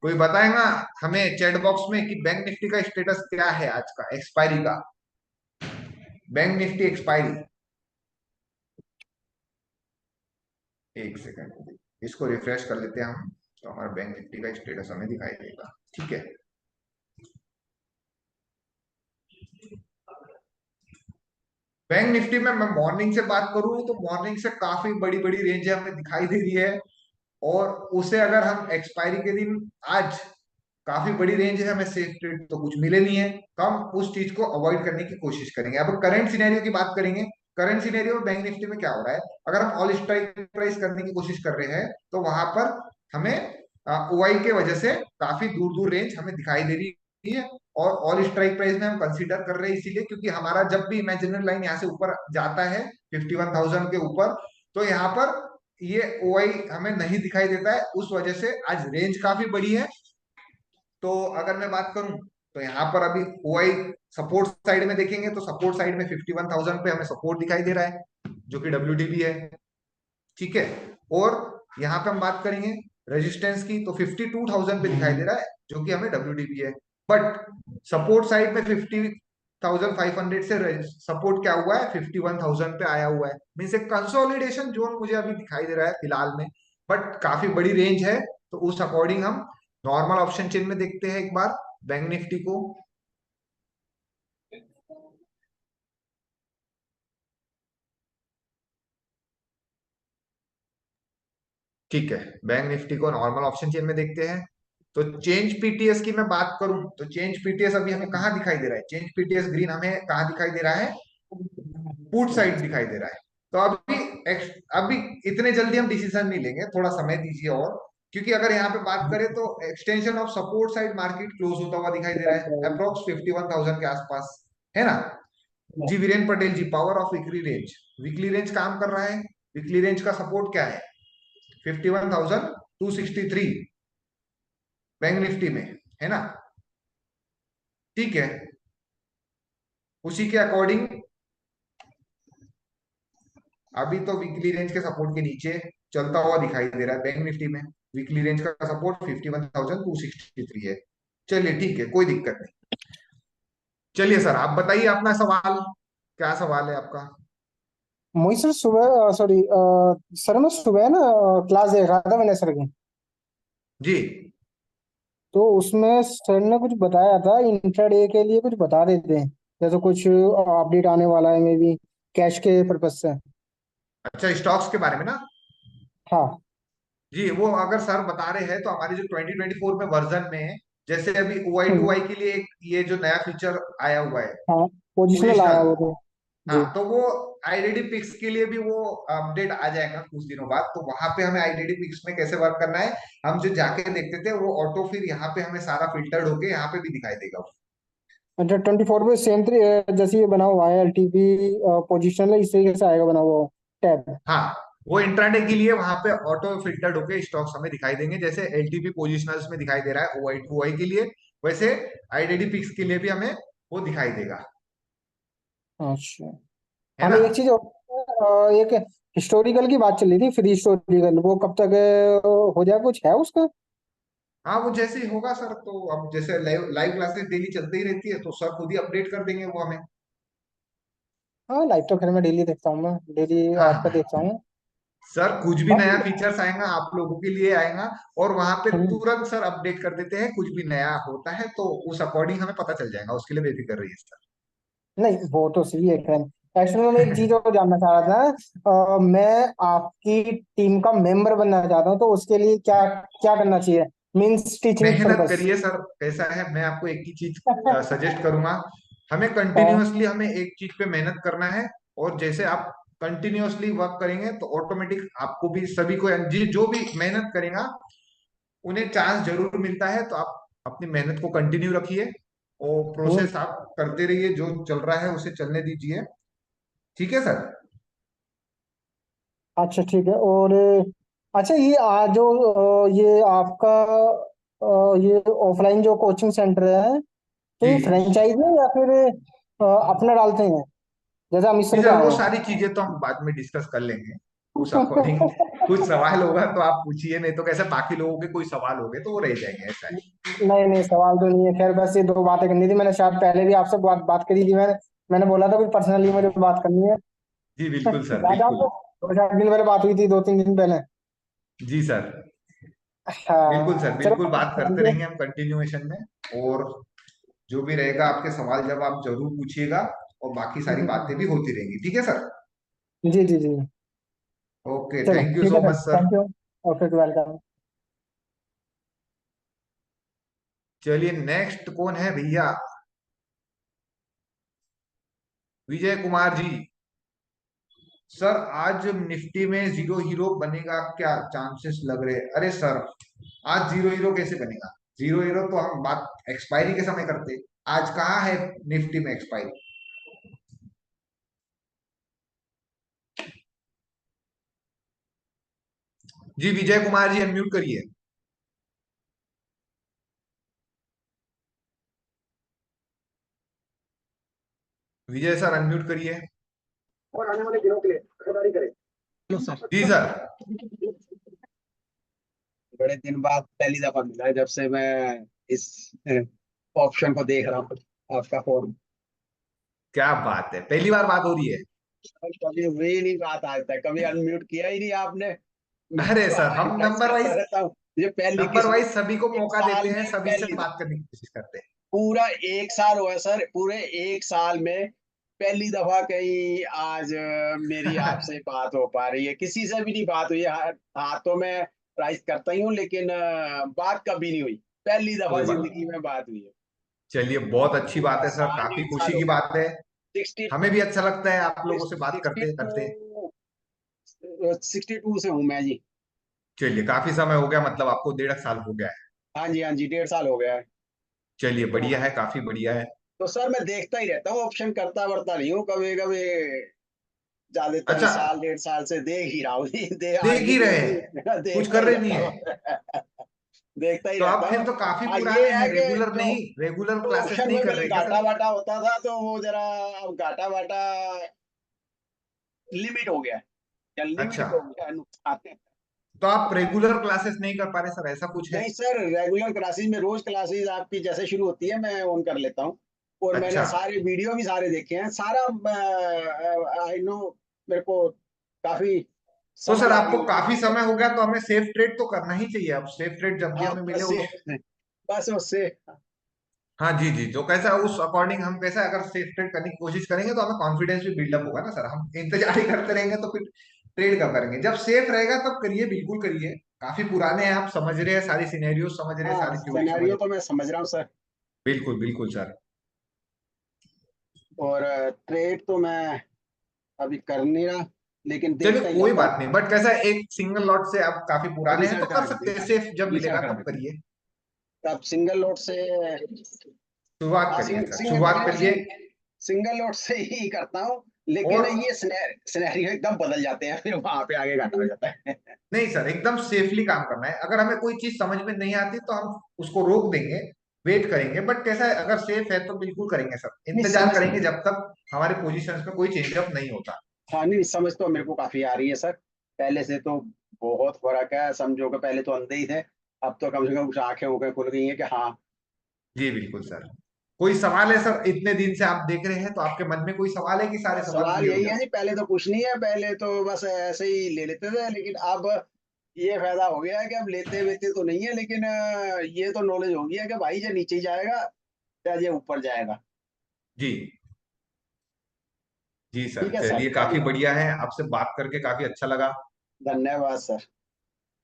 कोई बताएगा हमें चैट बॉक्स में कि बैंक निफ्टी का स्टेटस क्या है आज का, एक्सपायरी का, बैंक निफ्टी एक्सपायरी। एक सेकंड, इसको रिफ्रेश कर लेते हैं हम, तो हमारा बैंक निफ्टी का स्टेटस हमें दिखाई देगा। ठीक है, बैंक निफ्टी में मैं मॉर्निंग से बात करूं तो मॉर्निंग से काफी बड़ी बड़ी रेंज हमें दिखाई दे रही है, और उसे अगर हम एक्सपायरी के दिन, आज काफी बड़ी रेंज है, हमें सेफ ट्रेड तो कुछ मिले नहीं है, तो हम उस चीज को अवॉइड करने की कोशिश करेंगे। अब करंट सिनेरियो की बात करेंगे। करंट सिनेरियो में बैंक निफ्टी में क्या हो रहा है, अगर हम ऑल स्ट्राइक प्राइस करने की कोशिश कर रहे हैं तो वहां पर हमें ओआई के वजह से काफी दूर दूर रेंज हमें दिखाई दे रही है, और ऑल स्ट्राइक प्राइस में हम कंसीडर कर रहे हैं इसीलिए क्योंकि हमारा जब भी इमेजिनरी लाइन यहाँ से ऊपर जाता है 51,000 के ऊपर, तो यहाँ पर ये ओआई हमें नहीं दिखाई देता है, उस वजह से आज रेंज काफी बड़ी है। तो अगर मैं बात करूं तो यहाँ पर अभी ओआई सपोर्ट साइड में देखेंगे तो सपोर्ट साइड में 51,000 पे हमें सपोर्ट दिखाई दे रहा है, जो कि डब्ल्यूटीबी है। ठीक है, और यहाँ पे हम बात करेंगे रेजिस्टेंस की तो 52,000 पे दिखाई दे रहा है, जो कि हमें डब्ल्यूटीबी है। बट सपोर्ट साइड में 50,500 से सपोर्ट क्या हुआ है, 51,000 पे आया हुआ है, मीन्स एक कंसोलिडेशन जोन मुझे अभी दिखाई दे रहा है फिलहाल में, बट काफी बड़ी रेंज है। तो उस अकॉर्डिंग हम नॉर्मल ऑप्शन चेन में देखते हैं एक बार बैंक निफ्टी को। ठीक है, बैंक निफ्टी को नॉर्मल ऑप्शन चेन में देखते हैं। तो चेंज पीटीएस की मैं बात करूं तो चेंज पीटीएस अभी हमें कहाँ दिखाई दे रहा है, चेंज पीटीएस ग्रीन हमें कहाँ दिखाई दे रहा है, पुट साइड दिखाई दे रहा है। तो अभी इतने जल्दी हम डिसीजन नहीं लेंगे, थोड़ा समय दीजिए और, क्योंकि अगर यहाँ पे बात करें तो extension of support side market close होता हुआ दिखाई दे रहा है अप्रोक्स 51,000 के आसपास, है ना। जी Viren Patel ji, power of weekly range, weekly range काम कर रहा है। वीकली रेंज का सपोर्ट क्या है, 51,263 बैंक निफ्टी में, है ना। ठीक है, उसी के अकॉर्डिंग अभी तो वीकली रेंज के सपोर्ट के नीचे चलता हुआ दिखाई दे रहा है बैंक निफ्टी में। वीकली रेंज का सपोर्ट 51,263 है। चलिए ठीक है, कोई दिक्कत नहीं। चलिए सर, आप बताइए अपना सवाल, क्या सवाल है आपका। मोहित सर, सुबह सॉरी सर, मैं सुबह ना क्लास देख रहा था मैंने सर की। जी तो उसमें सर ने कुछ बताया था, इंट्राडे के लिए कुछ बता देते हैं, जैसे कुछ अपडेट आने वाला है मे बी, कैश के पर्पज से। अच्छा, स्टॉक्स के बारे में ना। हाँ। जी, वो अगर सर बता रहे हैं तो हमारे जो 2024 में वर्जन में, जैसे अभी ओआई टू हम्म, आई के लिए एक ये जो नया फीचर आया हुआ है, हाँ, पोजिशनल आया पोजिशनल। वो तो। जी। हाँ, तो वो आईडीडी पिक्स के लिए भी वो अपडेट आ जाएगा कुछ दिनों बाद, तो वहां पे हमें आईडीडी पिक्स में कैसे वर्क करना है, हम जो जाके देखते थे वो ऑटो फिर यहाँ पे हमें सारा फिल्टर्ड होके यहाँ पे भी दिखाई देगा। अच्छा, 24 पे सेम जैसे ये बना हुआ है एलटीपी पोजिशनल, इस तरीके से आएगा बना हुआ टैब। हाँ, वो इंट्राडे के लिए वहां पे ऑटो फिल्टर्ड होके स्टॉक्स हमें दिखाई देंगे, जैसे एलटीपी पोजिशनल्स में दिखाई दे रहा है ओआई टू आई के लिए, वैसे आईडीडी पिक्स के लिए भी हमें वो दिखाई देगा, अच्छा। है हाँ, ना। एक चीज और, एक हिस्टोरिकल की बात चल रही थी, फ्री हिस्टोरिकल, वो कब तक हो जाए, कुछ है उसका? हाँ वो जैसे ही होगा सर, तो अब जैसे लाइव लाइव क्लासेस डेली चलती ही रहती है, तो सर खुद ही अपडेट कर देंगे वो हमें। हाँ, लाइव तो खैर मैं डेली देखता हूँ, मैं डेली हाँ आपका देखता हूँ। सर, कुछ भी नया बाकी फीचर्स आएगा आप लोगों के लिए आएगा, और वहां पे हम्म, तुरंत सर अपडेट कर देते हैं। कुछ भी नया होता है तो उस अकॉर्डिंग हमें पता चल जाएगा, उसके लिए बेफिक्र रहिए नहीं वो तो सही है खैर। एक्चुअली मैं एक चीज सर। और जानना चाह रहा था, मैं आपकी टीम का मेंबर बनना चाहता हूँ, तो उसके लिए क्या क्या करना चाहिए, मींस टीचिंग मेहनत पर्पस? करिए सर। कैसा है, मैं आपको एक ही चीज सजेस्ट करूंगा। हमें कंटिन्यूअसली हमें एक चीज पे मेहनत करना है। और जैसे आप कंटिन्यूअसली वर्क करेंगे तो ऑटोमेटिक आपको भी, सभी को, जो भी मेहनत करेगा उन्हें चांस जरूर मिलता है। तो आप अपनी मेहनत को कंटिन्यू रखिए, और प्रोसेस आप करते रहिए, जो चल रहा है उसे चलने दीजिए। ठीक है सर। अच्छा ठीक है। और अच्छा, ये जो ये आपका ये ऑफलाइन जो कोचिंग सेंटर है, तो ये जी फ्रेंचाइज है या फिर अपना डालते हैं, जैसे हम इस जी तरह पे सर, आए वो हैं? सारी चीजें तो हम बाद में डिस्कस कर लेंगे। उस अकॉर्डिंग कुछ सवाल होगा तो आप पूछिए, नहीं तो कैसे बाकी लोगों के कोई सवाल होंगे तो वो रह जाएंगे, ऐसा है। नहीं नहीं, सवाल तो नहीं है खैर, बस ये दो बातें करनी थी। मैंने शायद पहले भी आपसे बात बात करी थी, मैंने बोला था कुछ पर्सनली मुझे बात करनी है। जी बिल्कुल सर, याद है बिल्कुल। आपको? 2-4 दिन पहले बात हुई थी, 2-3 दिन पहले। जी सर, बिल्कुल सर, हाँ चलो। बिल्कुल बात थैंक करते यू। रहेंगे हम कंटिन्यूएशन में। और जो भी रहेगा आपके सवाल जब आप जरूर पूछिएगा, और बाकी सारी बातें भी होती रहेंगी। ठीक है सर। जी जी जी। ओके, चलो थैंक यू ठीक है so sir, much sir. Thank you. Okay, welcome. चलिए, नेक्स्ट कौन है भैया? विजय कुमार जी। सर, आज निफ्टी में जीरो हीरो बनेगा, क्या चांसेस लग रहे हैं? अरे सर, आज जीरो हीरो कैसे बनेगा? जीरो हीरो तो हम बात एक्सपायरी के समय करते। आज कहाँ है निफ्टी में एक्सपायरी? जी विजय कुमार जी, अनम्यूट करिए। विजय सर, अनम्यूट करिए। और आने वाले दिनों के लिए खरीदारी करें। Hello sir. जी सर। बड़े दिन बाद पहली दफा मिला है जब से मैं इस ऑप्शन को देख रहा हूँ, आपका फोन। क्या बात है, पहली बार बात हो रही है? कभी हुई नहीं बात आज तक, कभी अनम्यूट किया ही नहीं आपने। मैं अरे तो सर, आपकी हम एडवाइस नंबर करता वाइज, रहता हूँ। ये पहली नंबर किस्मत। वाइज सभी को एक मौका देते साल हैं, में सभी से पहली बात दफा, करने की कोशिश करते हैं। पूरा एक साल हुआ सर, पूरे एक साल में पहली दफा कहीं आज मेरी आपसे बात हो पा रही है। किसी से भी नहीं बात हुई है। हाँ तो मैं ट्राई करता ही हूँ, लेकिन बात कभी नहीं हुई। पहली दफा कोई बात जिंदगी नहीं। में बात हुई है। चलिए, बहुत अच्छी बात पूरा है सर, साल काफी एक साल खुशी हो की गया। बात है। सिक्सटी हमें भी अच्छा लगता है आप लोगों से बात सिक्सटी करते करते। टू 62 से हूँ मैं जी। चलिए, काफी समय हो गया, मतलब आपको 1.5 साल हो गया है। हाँ जी, हाँ जी, 1.5 साल हो गया है। चलिए, तो बढ़िया है, काफी बढ़िया है। तो सर मैं देखता ही रहता हूँ, ऑप्शन करता वरता नहीं हूँ कभी कभी। ज्यादातर अच्छा, साल 1.5 साल से देख ही रहा हूँ जी। आज देख भी ही रहे देख हैं, ही कुछ देखता कर ही रहे नहीं रहता है? हूँ। देखता ही तो रहता आप फिर हूँ। तो काफी हाँ ये पुराने है हैं, कि रेगुलर जो नहीं, रेगुलर जो क्लासेस ऑप्शन नहीं में कर मेरा रहे क्या घाटा सर? वाटा होता था, तो वो जरा अब घाटा वाटा लिमिट हो गया है, या अच्छा, लिमिट हो गया है नुकसान। तो आप रेगुलर क्लासेस नहीं कर पा रहे सर, ऐसा कुछ है? नहीं सर, रेगुलर क्लासेस में रोज क्लासेस आपकी जैसे शुरू होती है मैं ऑन कर लेता हूँ। और मैंने अच्छा, सारे वीडियो भी सारे देखे हैं, सारा आई नो, मेरे को काफी तो समझ सर आ आपको गई काफी है। समय हो गया, तो हमें सेफ ट्रेड तो करना ही चाहिए। अब सेफ ट्रेड जब भी हाँ हमें मिले बस उस, बस उससे। हाँ जी जी, जो कैसा है उस अकॉर्डिंग हम कैसा है, अगर सेफ ट्रेड करने की कोशिश करेंगे तो हमें कॉन्फिडेंस भी बिल्डअप होगा ना सर। हम इंतजार ही करते रहेंगे तो फिर ट्रेड कब करेंगे? जब सेफ रहेगा तब करिए, बिल्कुल करिए। काफी पुराने हैं आप, समझ रहे हैं सारी सिनेरियो, समझ रहे हैं हाँ सारी थ्योरी, समझ सिनेरियो रहे तो हैं। मैं समझ रहा हूँ सर। बिल्कुल बिल्कुल सर। और ट्रेड तो मैं अभी कर नहीं रहा, लेकिन चलिए, देखता ही कोई रहता बात हूँ। नहीं, बट कैसा है, एक सिंगल लॉट से आप काफी पुराने हैं तो रिसर्च कर करा के सकते हैं। देखा, सेफ जब रिसर्च मिलेगा करा तब के देखा। करिए। अब सिंगल लोड से, शुरुआत हाँ करिए सर, सिंगल शुरुआत करिए। सिंगल लोड से ही करता हूँ। लेकिन और ये सिनेरियो एकदम बदल जाते हैं, फिर वहां पे आगे घाटा हो जाता है। नहीं सर, एकदम सेफली काम करना है। अगर हमें कोई चीज समझ में नहीं आती तो हम उसको रोक देंगे, वेट करेंगे। बट कैसा है, अगर सेफ है तो बिल्कुल करेंगे सर, नहीं इंतजार समझ, करेंगे जब तक हमारे पोजीशंस में कोई चेंजअप नहीं होता। हाँ नहीं, समझ तो मेरे को काफी आ रही है सर। पहले से तो बहुत फर्क है, समझो कि पहले तो अंधे ही थे, अब तो कम से कम कुछ आंखें उंखें खुल गई हैं कि हाँ। जी बिल्कुल सर। कोई सवाल है सर? इतने दिन से आप देख रहे हैं तो आपके मन में कोई सवाल है कि सारे सवाल सवाल क्लियर हो यही है जाए? जी, पहले तो कुछ नहीं है, पहले तो बस ऐसे ही ले लेते थे, लेकिन अब ये फायदा हो गया है कि अब लेते वेते तो नहीं है, लेकिन ये तो नॉलेज हो गया कि भाई ये नीचे ही जाएगा या ये ऊपर जाएगा। जी जी सर, ठीक है सर, चलिए काफी धन्यवाद। बढ़िया है, आपसे बात करके काफी अच्छा लगा। धन्यवाद sir.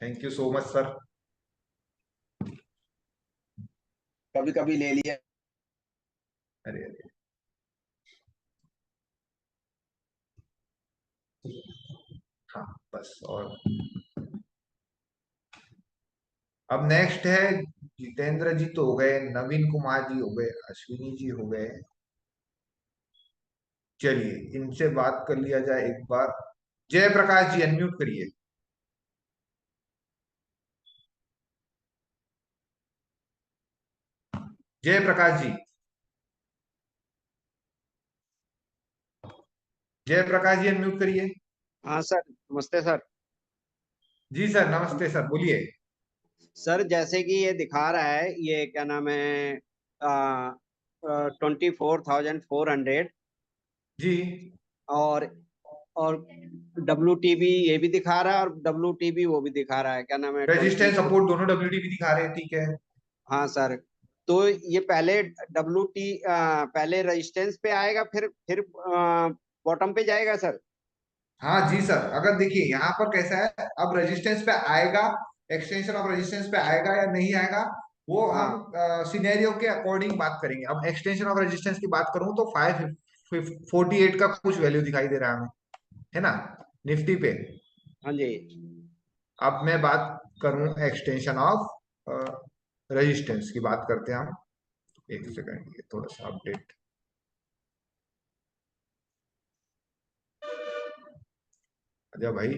Thank you so much sir. कभी कभी ले लिया। अरे अरे, हाँ बस। और अब नेक्स्ट है जितेंद्र जी तो हो गए, नवीन कुमार जी हो गए, अश्विनी जी हो गए। चलिए इनसे बात कर लिया जाए एक बार। जयप्रकाश जी अनम्यूट करिए। जयप्रकाश जी, जयप्रकाश जी अनम्यूट करिए। हाँ सर, नमस्ते सर। जी सर नमस्ते सर, बोलिए। सर जैसे कि ये दिखा रहा है, ये क्या नाम है, 24,400, जी और और WTB ये भी दिखा रहा है, और WTB वो भी दिखा रहा है, क्या नाम है, रेजिस्टेंस 24। सपोर्ट दोनों डब्ल्यूटीबी दिखा रहे हैं, ठीक है। हाँ सर, तो ये पहले पहले रेजिस्टेंस पे आएगा, फिर बॉटम पे जाएगा सर। हाँ जी सर, अगर देखिए यहाँ पर कैसा है, अब रेजिस्टेंस पे आएगा, एक्सटेंशन ऑफ रेजिस्टेंस पे आएगा या नहीं आएगा, वो हाँ हम सिनेरियो के अकॉर्डिंग बात करेंगे। अब एक्सटेंशन ऑफ रेजिस्टेंस की बात करूं तो 548 का कुछ वैल्यू दिखाई दे रहा है हमें, है ना, निफ्टी पे। हाँ जी। अब मैं बात करूं एक्सटेंशन ऑफ रेजिस्टेंस की बात करते हैं हम। एक सेकंड, ये थोड़ा सा अपडेट। अच्छा भाई,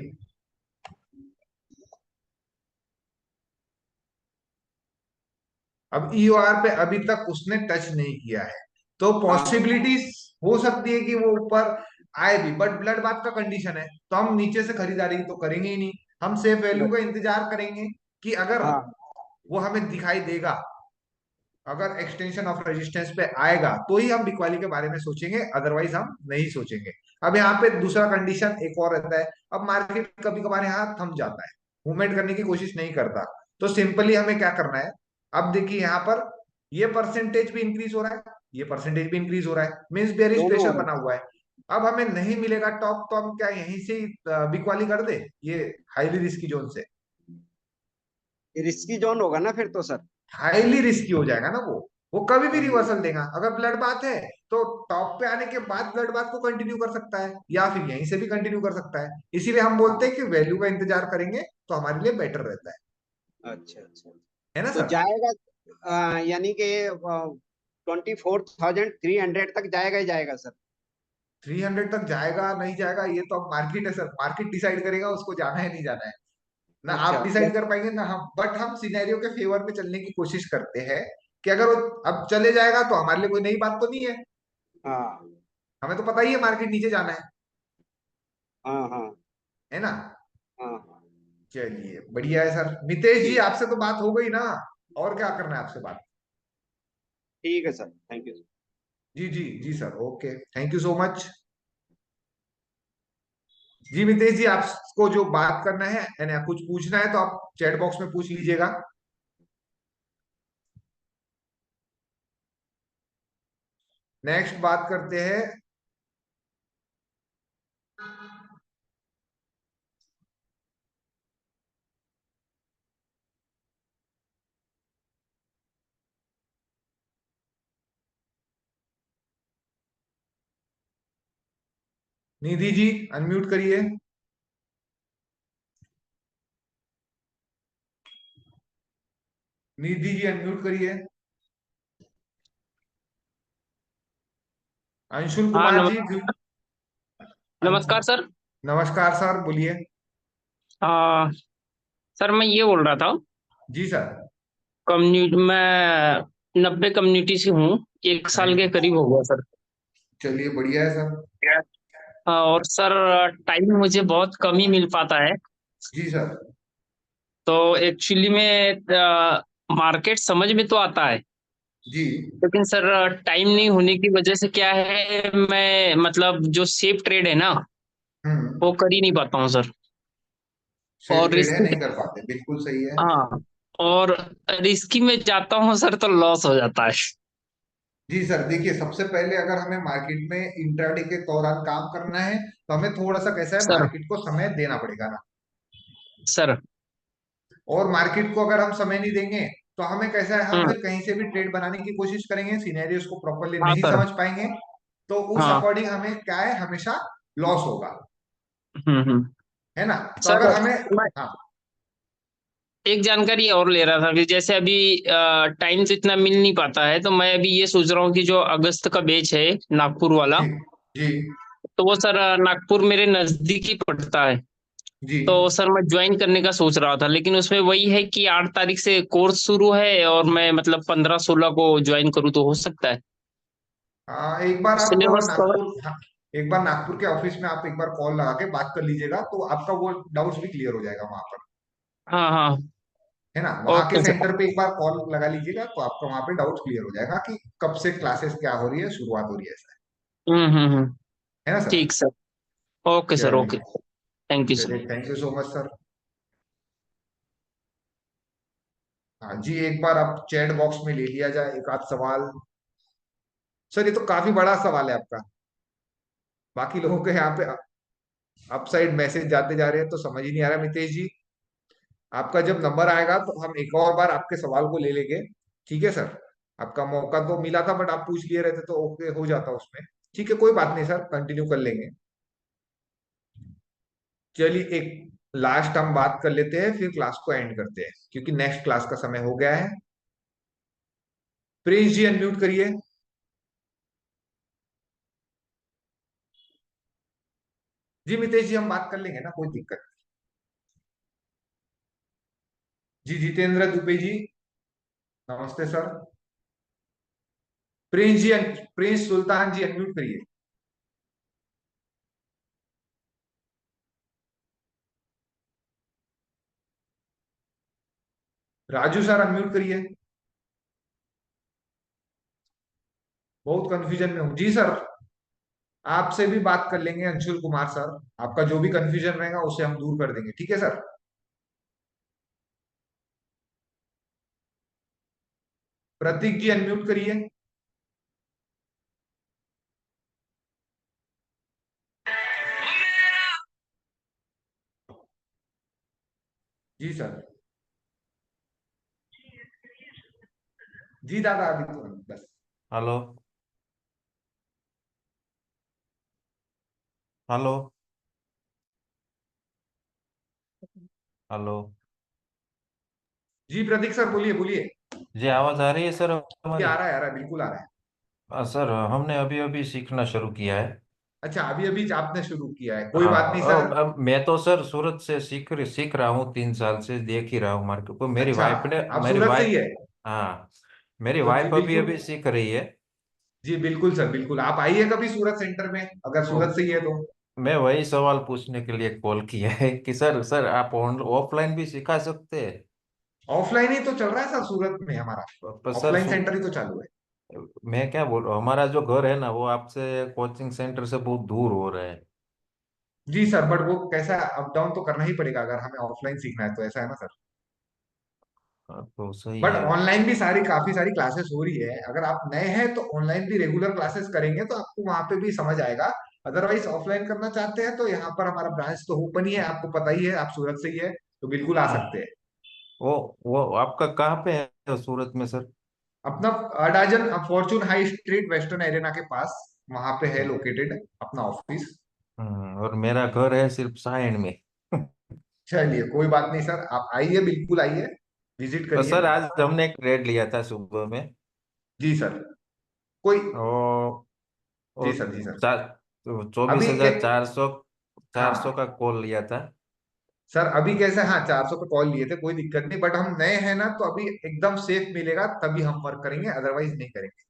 अब ईओआर पे अभी तक उसने टच नहीं किया है, तो हाँ पॉसिबिलिटीज हो सकती है कि वो ऊपर आए भी, बट ब्लड बाथ का कंडीशन है तो हम नीचे से खरीदारी तो करेंगे ही नहीं। हम सेफ वैल्यू का इंतजार करेंगे कि अगर हाँ वो हमें दिखाई देगा, अगर एक्सटेंशन ऑफ रेजिस्टेंस पे आएगा तो ही हम बिकवाली के बारे में सोचेंगे, अदरवाइज हम नहीं सोचेंगे। अब यहाँ पे दूसरा कंडीशन एक और रहता है, अब मार्केट कभी कभार यहाँ थम जाता है, मूवमेंट करने की कोशिश नहीं करता, तो सिंपली हमें क्या करना है, अब देखिए यहाँ पर ये परसेंटेज भी इंक्रीज हो रहा है, ये परसेंटेज भी इंक्रीज हो रहा है, मीन्स बेरिश दोनों हो प्रेशर रहे बना हुआ है। अब हमें नहीं मिलेगा टॉप, तो हम क्या यहीं से ही बिकवाली कर दे ये हाईली रिस्की जोन से? हैं, रिस्की जोन होगा ना फिर तो सर। हाईली रिस्की हो जाएगा ना वो कभी भी हाँ जी। रिवर्सल देगा। अगर ब्लड बाथ है तो टॉप पे आने के बाद ब्लड बाथ को कंटिन्यू कर सकता है, या फिर यहीं से भी कंटिन्यू कर सकता है। इसीलिए हम बोलते हाँ। हैं कि वैल्यू का इंतजार करेंगे तो हमारे लिए बेटर रहता अच्छा अच्छा। है ना तो सर? जाएगा, यानी कि 24,300 तक जाएगा ही जाएगा सर। 300 तक जाएगा नहीं जाएगा ये तो अब मार्केट है सर, मार्केट डिसाइड करेगा उसको जाना है नहीं जाना है। ना आप अच्छा डिसाइड कर पाएंगे ना हम, बट हम सिनेरियो के फेवर में चलने की कोशिश करते हैं कि अगर वो अब चले जाएगा तो हमारे लिए कोई नई बात तो नहीं है, हाँ हमें तो पता ही है मार्केट नीचे जाना हाँ हाँ है ना। हाँ हाँ। चलिए बढ़िया है सर। मितेश जी ठीक, आपसे तो बात हो गई ना, और क्या करना है आपसे बात? ठीक है सर, थैंक यू। जी जी जी sir, okay, thank you so much. जी मितेश जी, आपको जो बात करना है यानी कुछ पूछना है तो आप चैट बॉक्स में पूछ लीजिएगा। नेक्स्ट बात करते हैं। निधि जी अनम्यूट करिए। निधि जी अनम्यूट करिए। अंशुल हाँ कुमार जी नमस्कार सर। नमस्कार सर, बोलिए। सर मैं ये बोल रहा था, जी सर। कम्युनिटी मैं 90 कम्युनिटी से हूँ, एक साल के नाइस, करीब हो गया सर। चलिए बढ़िया है सर। और सर टाइम मुझे बहुत कम ही मिल पाता है। जी सर। तो एक्चुअली में मार्केट समझ में तो आता है, जी लेकिन सर टाइम नहीं होने की वजह से क्या है, मैं मतलब जो सेफ ट्रेड है ना वो कर ही नहीं पाता हूँ सर। सेफ और ट्रेड है, रिस्क, नहीं कर पाते, बिल्कुल सही है। हाँ, और रिस्की में जाता हूँ सर तो लॉस हो जाता है। जी सर, देखिए सबसे पहले अगर हमें मार्केट में इंट्राडे के दौरान काम करना है तो हमें थोड़ा सा कैसा है, सर मार्केट को समय देना पड़ेगा ना। सर और मार्केट को अगर हम समय नहीं देंगे तो हमें कैसा है, हम हम्म, फिर कहीं से भी ट्रेड बनाने की कोशिश करेंगे, सिनेरियोस को प्रॉपरली हाँ नहीं सर, समझ पाएंगे, तो उस हाँ, अकॉर्डिंग हमें क्या है, हमेशा लॉस होगा, हम्म। है ना। तो सर अगर हमें, मैं हाँ एक जानकारी और ले रहा था कि जैसे अभी टाइम तो इतना मिल नहीं पाता है, तो मैं अभी ये सोच रहा हूँ कि जो अगस्त का बैच है नागपुर वाला, जी जी तो वो सर नागपुर मेरे नजदीक ही पड़ता है। जी। तो सर मैं ज्वाइन करने का सोच रहा था, लेकिन उसमें वही है कि 8 तारीख से कोर्स शुरू है और मैं मतलब 15-16 को ज्वाइन करूँ तो हो सकता है एक बार आप सिलेबस कवर। नागपुर, हाँ, एक बार नागपुर के ऑफिस में आप एक बार कॉल लगा के बात कर लीजिएगा, तो आपका वो डाउट्स भी क्लियर हो जाएगा वहां पर, हाँ हाँ, है ना। वहां के ओके सर। सेंटर पे एक बार कॉल लगा लीजिएगा तो आपका वहां पे डाउट्स क्लियर हो जाएगा कि कब से क्लासेस क्या हो रही है, शुरुआत हो रही है, ऐसा हम्म। है ना सर। ठीक सर, ओके सर, ओके, चलिए, थैंक यू सर। चलिए, thank you so much sir. हाँ जी, एक बार आप चैट बॉक्स में ले लिया जाए एक आध सवाल। सर ये तो काफी बड़ा सवाल है आपका, बाकी लोगों के यहाँ पे अप साइड मैसेज जाते जा रहे हैं तो समझ ही नहीं आ रहा। मितेश जी, आपका जब नंबर आएगा तो हम एक और बार आपके सवाल को ले लेंगे, ठीक है सर। आपका मौका तो मिला था बट आप पूछ लिए रहते तो ओके हो जाता उसमें। ठीक है, कोई बात नहीं सर, कंटिन्यू कर लेंगे। चलिए, एक लास्ट हम बात कर लेते हैं, फिर क्लास को एंड करते हैं क्योंकि नेक्स्ट क्लास का समय हो गया है। प्रिंस जी अनम्यूट करिए। जी मितेश जी, हम बात कर लेंगे ना, कोई दिक्कत नहीं। जी जितेंद्र दुबे जी, नमस्ते सर। प्रिंस जी, प्रिंस सुल्तान जी अनम्यूट करिए। राजू सर अनम्यूट करिए। बहुत कंफ्यूजन में हूँ जी सर। आपसे भी बात कर लेंगे अंशुल कुमार सर, आपका जो भी कंफ्यूजन रहेगा उसे हम दूर कर देंगे, ठीक है सर। प्रतीक जी अनम्यूट करिए। जी सर। जी दादा, अभी तो बस। हेलो। हेलो। हेलो। जी प्रतीक सर, बोलिए बोलिए। जी आवाज आ रही है सर जी हमारी? आ रहा है, बिल्कुल आ रहा है। सर हमने अभी अभी सीखना शुरू किया है। अच्छा, अभी अभी आपने शुरू किया है, कोई बात नहीं सर। अब मैं तो सर सूरत से सीख रहा हूँ, 3 साल से देख ही रहा हूँ मार्केट को। अच्छा, आप सूरत से ही है? हाँ, मेरी तो जी वाइफ अभी बिल्कुल। अभी सीख रही है। जी बिल्कुल सर, बिल्कुल आप आइए कभी सूरत सेंटर में, अगर तो सूरत से ही है तो। मैं वही सवाल पूछने के लिए कॉल किया है कि सर आप ऑफलाइन भी सिखा सकते हैं? ऑफलाइन ही तो चल रहा है सर सूरत में हमारा, पर सर ऑफलाइन सेंटर ही तो चालू है। मैं क्या बोल रहा हूँ, हमारा जो घर है ना वो आपसे कोचिंग सेंटर से बहुत दूर हो रहा है। जी सर, बट वो कैसा, अप डाउन तो करना ही पड़ेगा अगर हमें ऑफलाइन सीखना है तो, ऐसा है ना सर। तो सही बट है। ऑनलाइन भी काफी सारी क्लासेस हो रही है, अगर आप नए हैं तो ऑनलाइन भी रेगुलर क्लासेस करेंगे तो आपको वहां पे भी समझ आएगा। अदरवाइज ऑफलाइन करना चाहते हैं तो यहाँ पर हमारा ब्रांच तो ओपन ही है, आपको पता ही है, आप सूरत से ही है, तो बिल्कुल आ सकते हैं। वो आपका कहाँ पे है सूरत में सर? अपना Adajan Fortune high street western arena के पास, वहां पे है लोकेटेड अपना ऑफिस। और मेरा घर है सिर्फ साइड में। चलिए कोई बात नहीं सर, आप आइए, बिल्कुल आइए, विजिट तो करिए। सर आज हमने एक ट्रेड लिया था सुबह में। जी सर। कोई, और जी और सर, जी सर। चार चौबीस अभी हजार एक, चार सौ चार सौ हाँ का कॉल लिया था। सर, अभी कैसे, हाँ 400 पे कॉल लिए थे, कोई दिक्कत नहीं, बट हम नए हैं ना तो अभी एकदम सेफ मिलेगा तभी हम वर्क करेंगे, अदरवाइज नहीं करेंगे।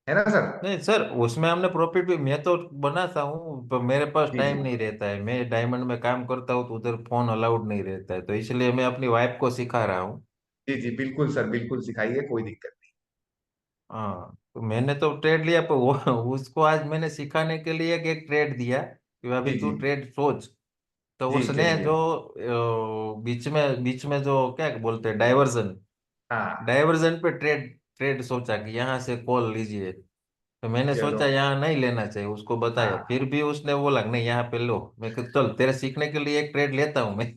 है ना सर? नहीं सर, उसमें हमने प्रॉफिट भी, मैं तो बनाता हूँ तो मेरे पास जी टाइम जी नहीं रहता है, मैं डायमंड में काम करता हूँ तो उधर फोन अलाउड नहीं रहता है, तो इसलिए मैं अपनी वाइफ को सिखा रहा हूँ। जी जी, बिल्कुल सर, बिल्कुल सिखाइए, कोई दिक्कत नहीं। हाँ, तो मैंने तो ट्रेड लिया, पर वो उसको आज मैंने सिखाने के लिए एक ट्रेड दिया कि अभी जी तू जी ट्रेड सोच। तो जी, उसने चलिए। जो बीच में जो क्या बोलते हैं, डाइवर्जन, हाँ, डाइवर्जन पे ट्रेड ट्रेड सोचा कि यहाँ से कॉल लीजिए। तो मैंने चलो। सोचा यहाँ नहीं लेना चाहिए, उसको बताया, हाँ, फिर भी उसने बोला नहीं यहाँ पे लो। मैं कहा चल तेरे सीखने के लिए एक ट्रेड लेता हूँ मैं।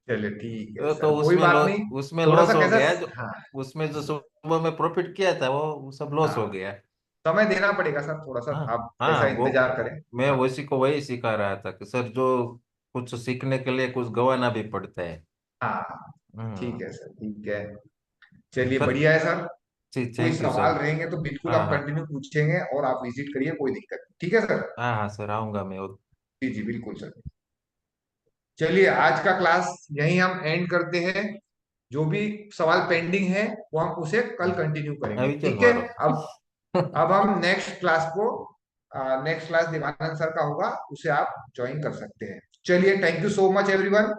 चलिए ठीक है तो सर, कोई बात नहीं। उसमें थोड़ा लॉस सा हो कैसा, गया, जो हाँ उसमें जो सुबह में प्रॉफिट किया था वो सब लॉस हो हाँ, गया। समय देना पड़ेगा सर थोड़ा सा, हाँ आप हाँ, ऐसा वो इंतजार करें। मैं हाँ उसी को वही सिखा रहा था कि सर जो कुछ सीखने के लिए कुछ गंवाना भी पड़ता है। हाँ, ठीक हम्म। है सर, ठीक है। चलिए, सर बढ़िया है सर। जी, कोई थैंक यू सर। सवाल रहेंगे तो बिल्कुल हाँ आप हाँ। कंटिन्यू पूछेंगे, और आप विजिट करिए, कोई दिक्कत नहीं, ठीक है सर? हाँ हाँ सर, आऊंगा मैं। जी जी, बिल्कुल सर। चलिए, आज का क्लास यहीं हम एंड करते हैं। जो भी सवाल पेंडिंग है वो हम उसे कल कंटिन्यू करेंगे, अभी चल ठीक है? मारो। अब हम नेक्स्ट क्लास को, नेक्स्ट क्लास देवानंद सर का होगा, उसे आप ज्वाइन कर सकते हैं। चलिए, thank you so much everyone,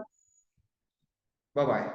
bye bye.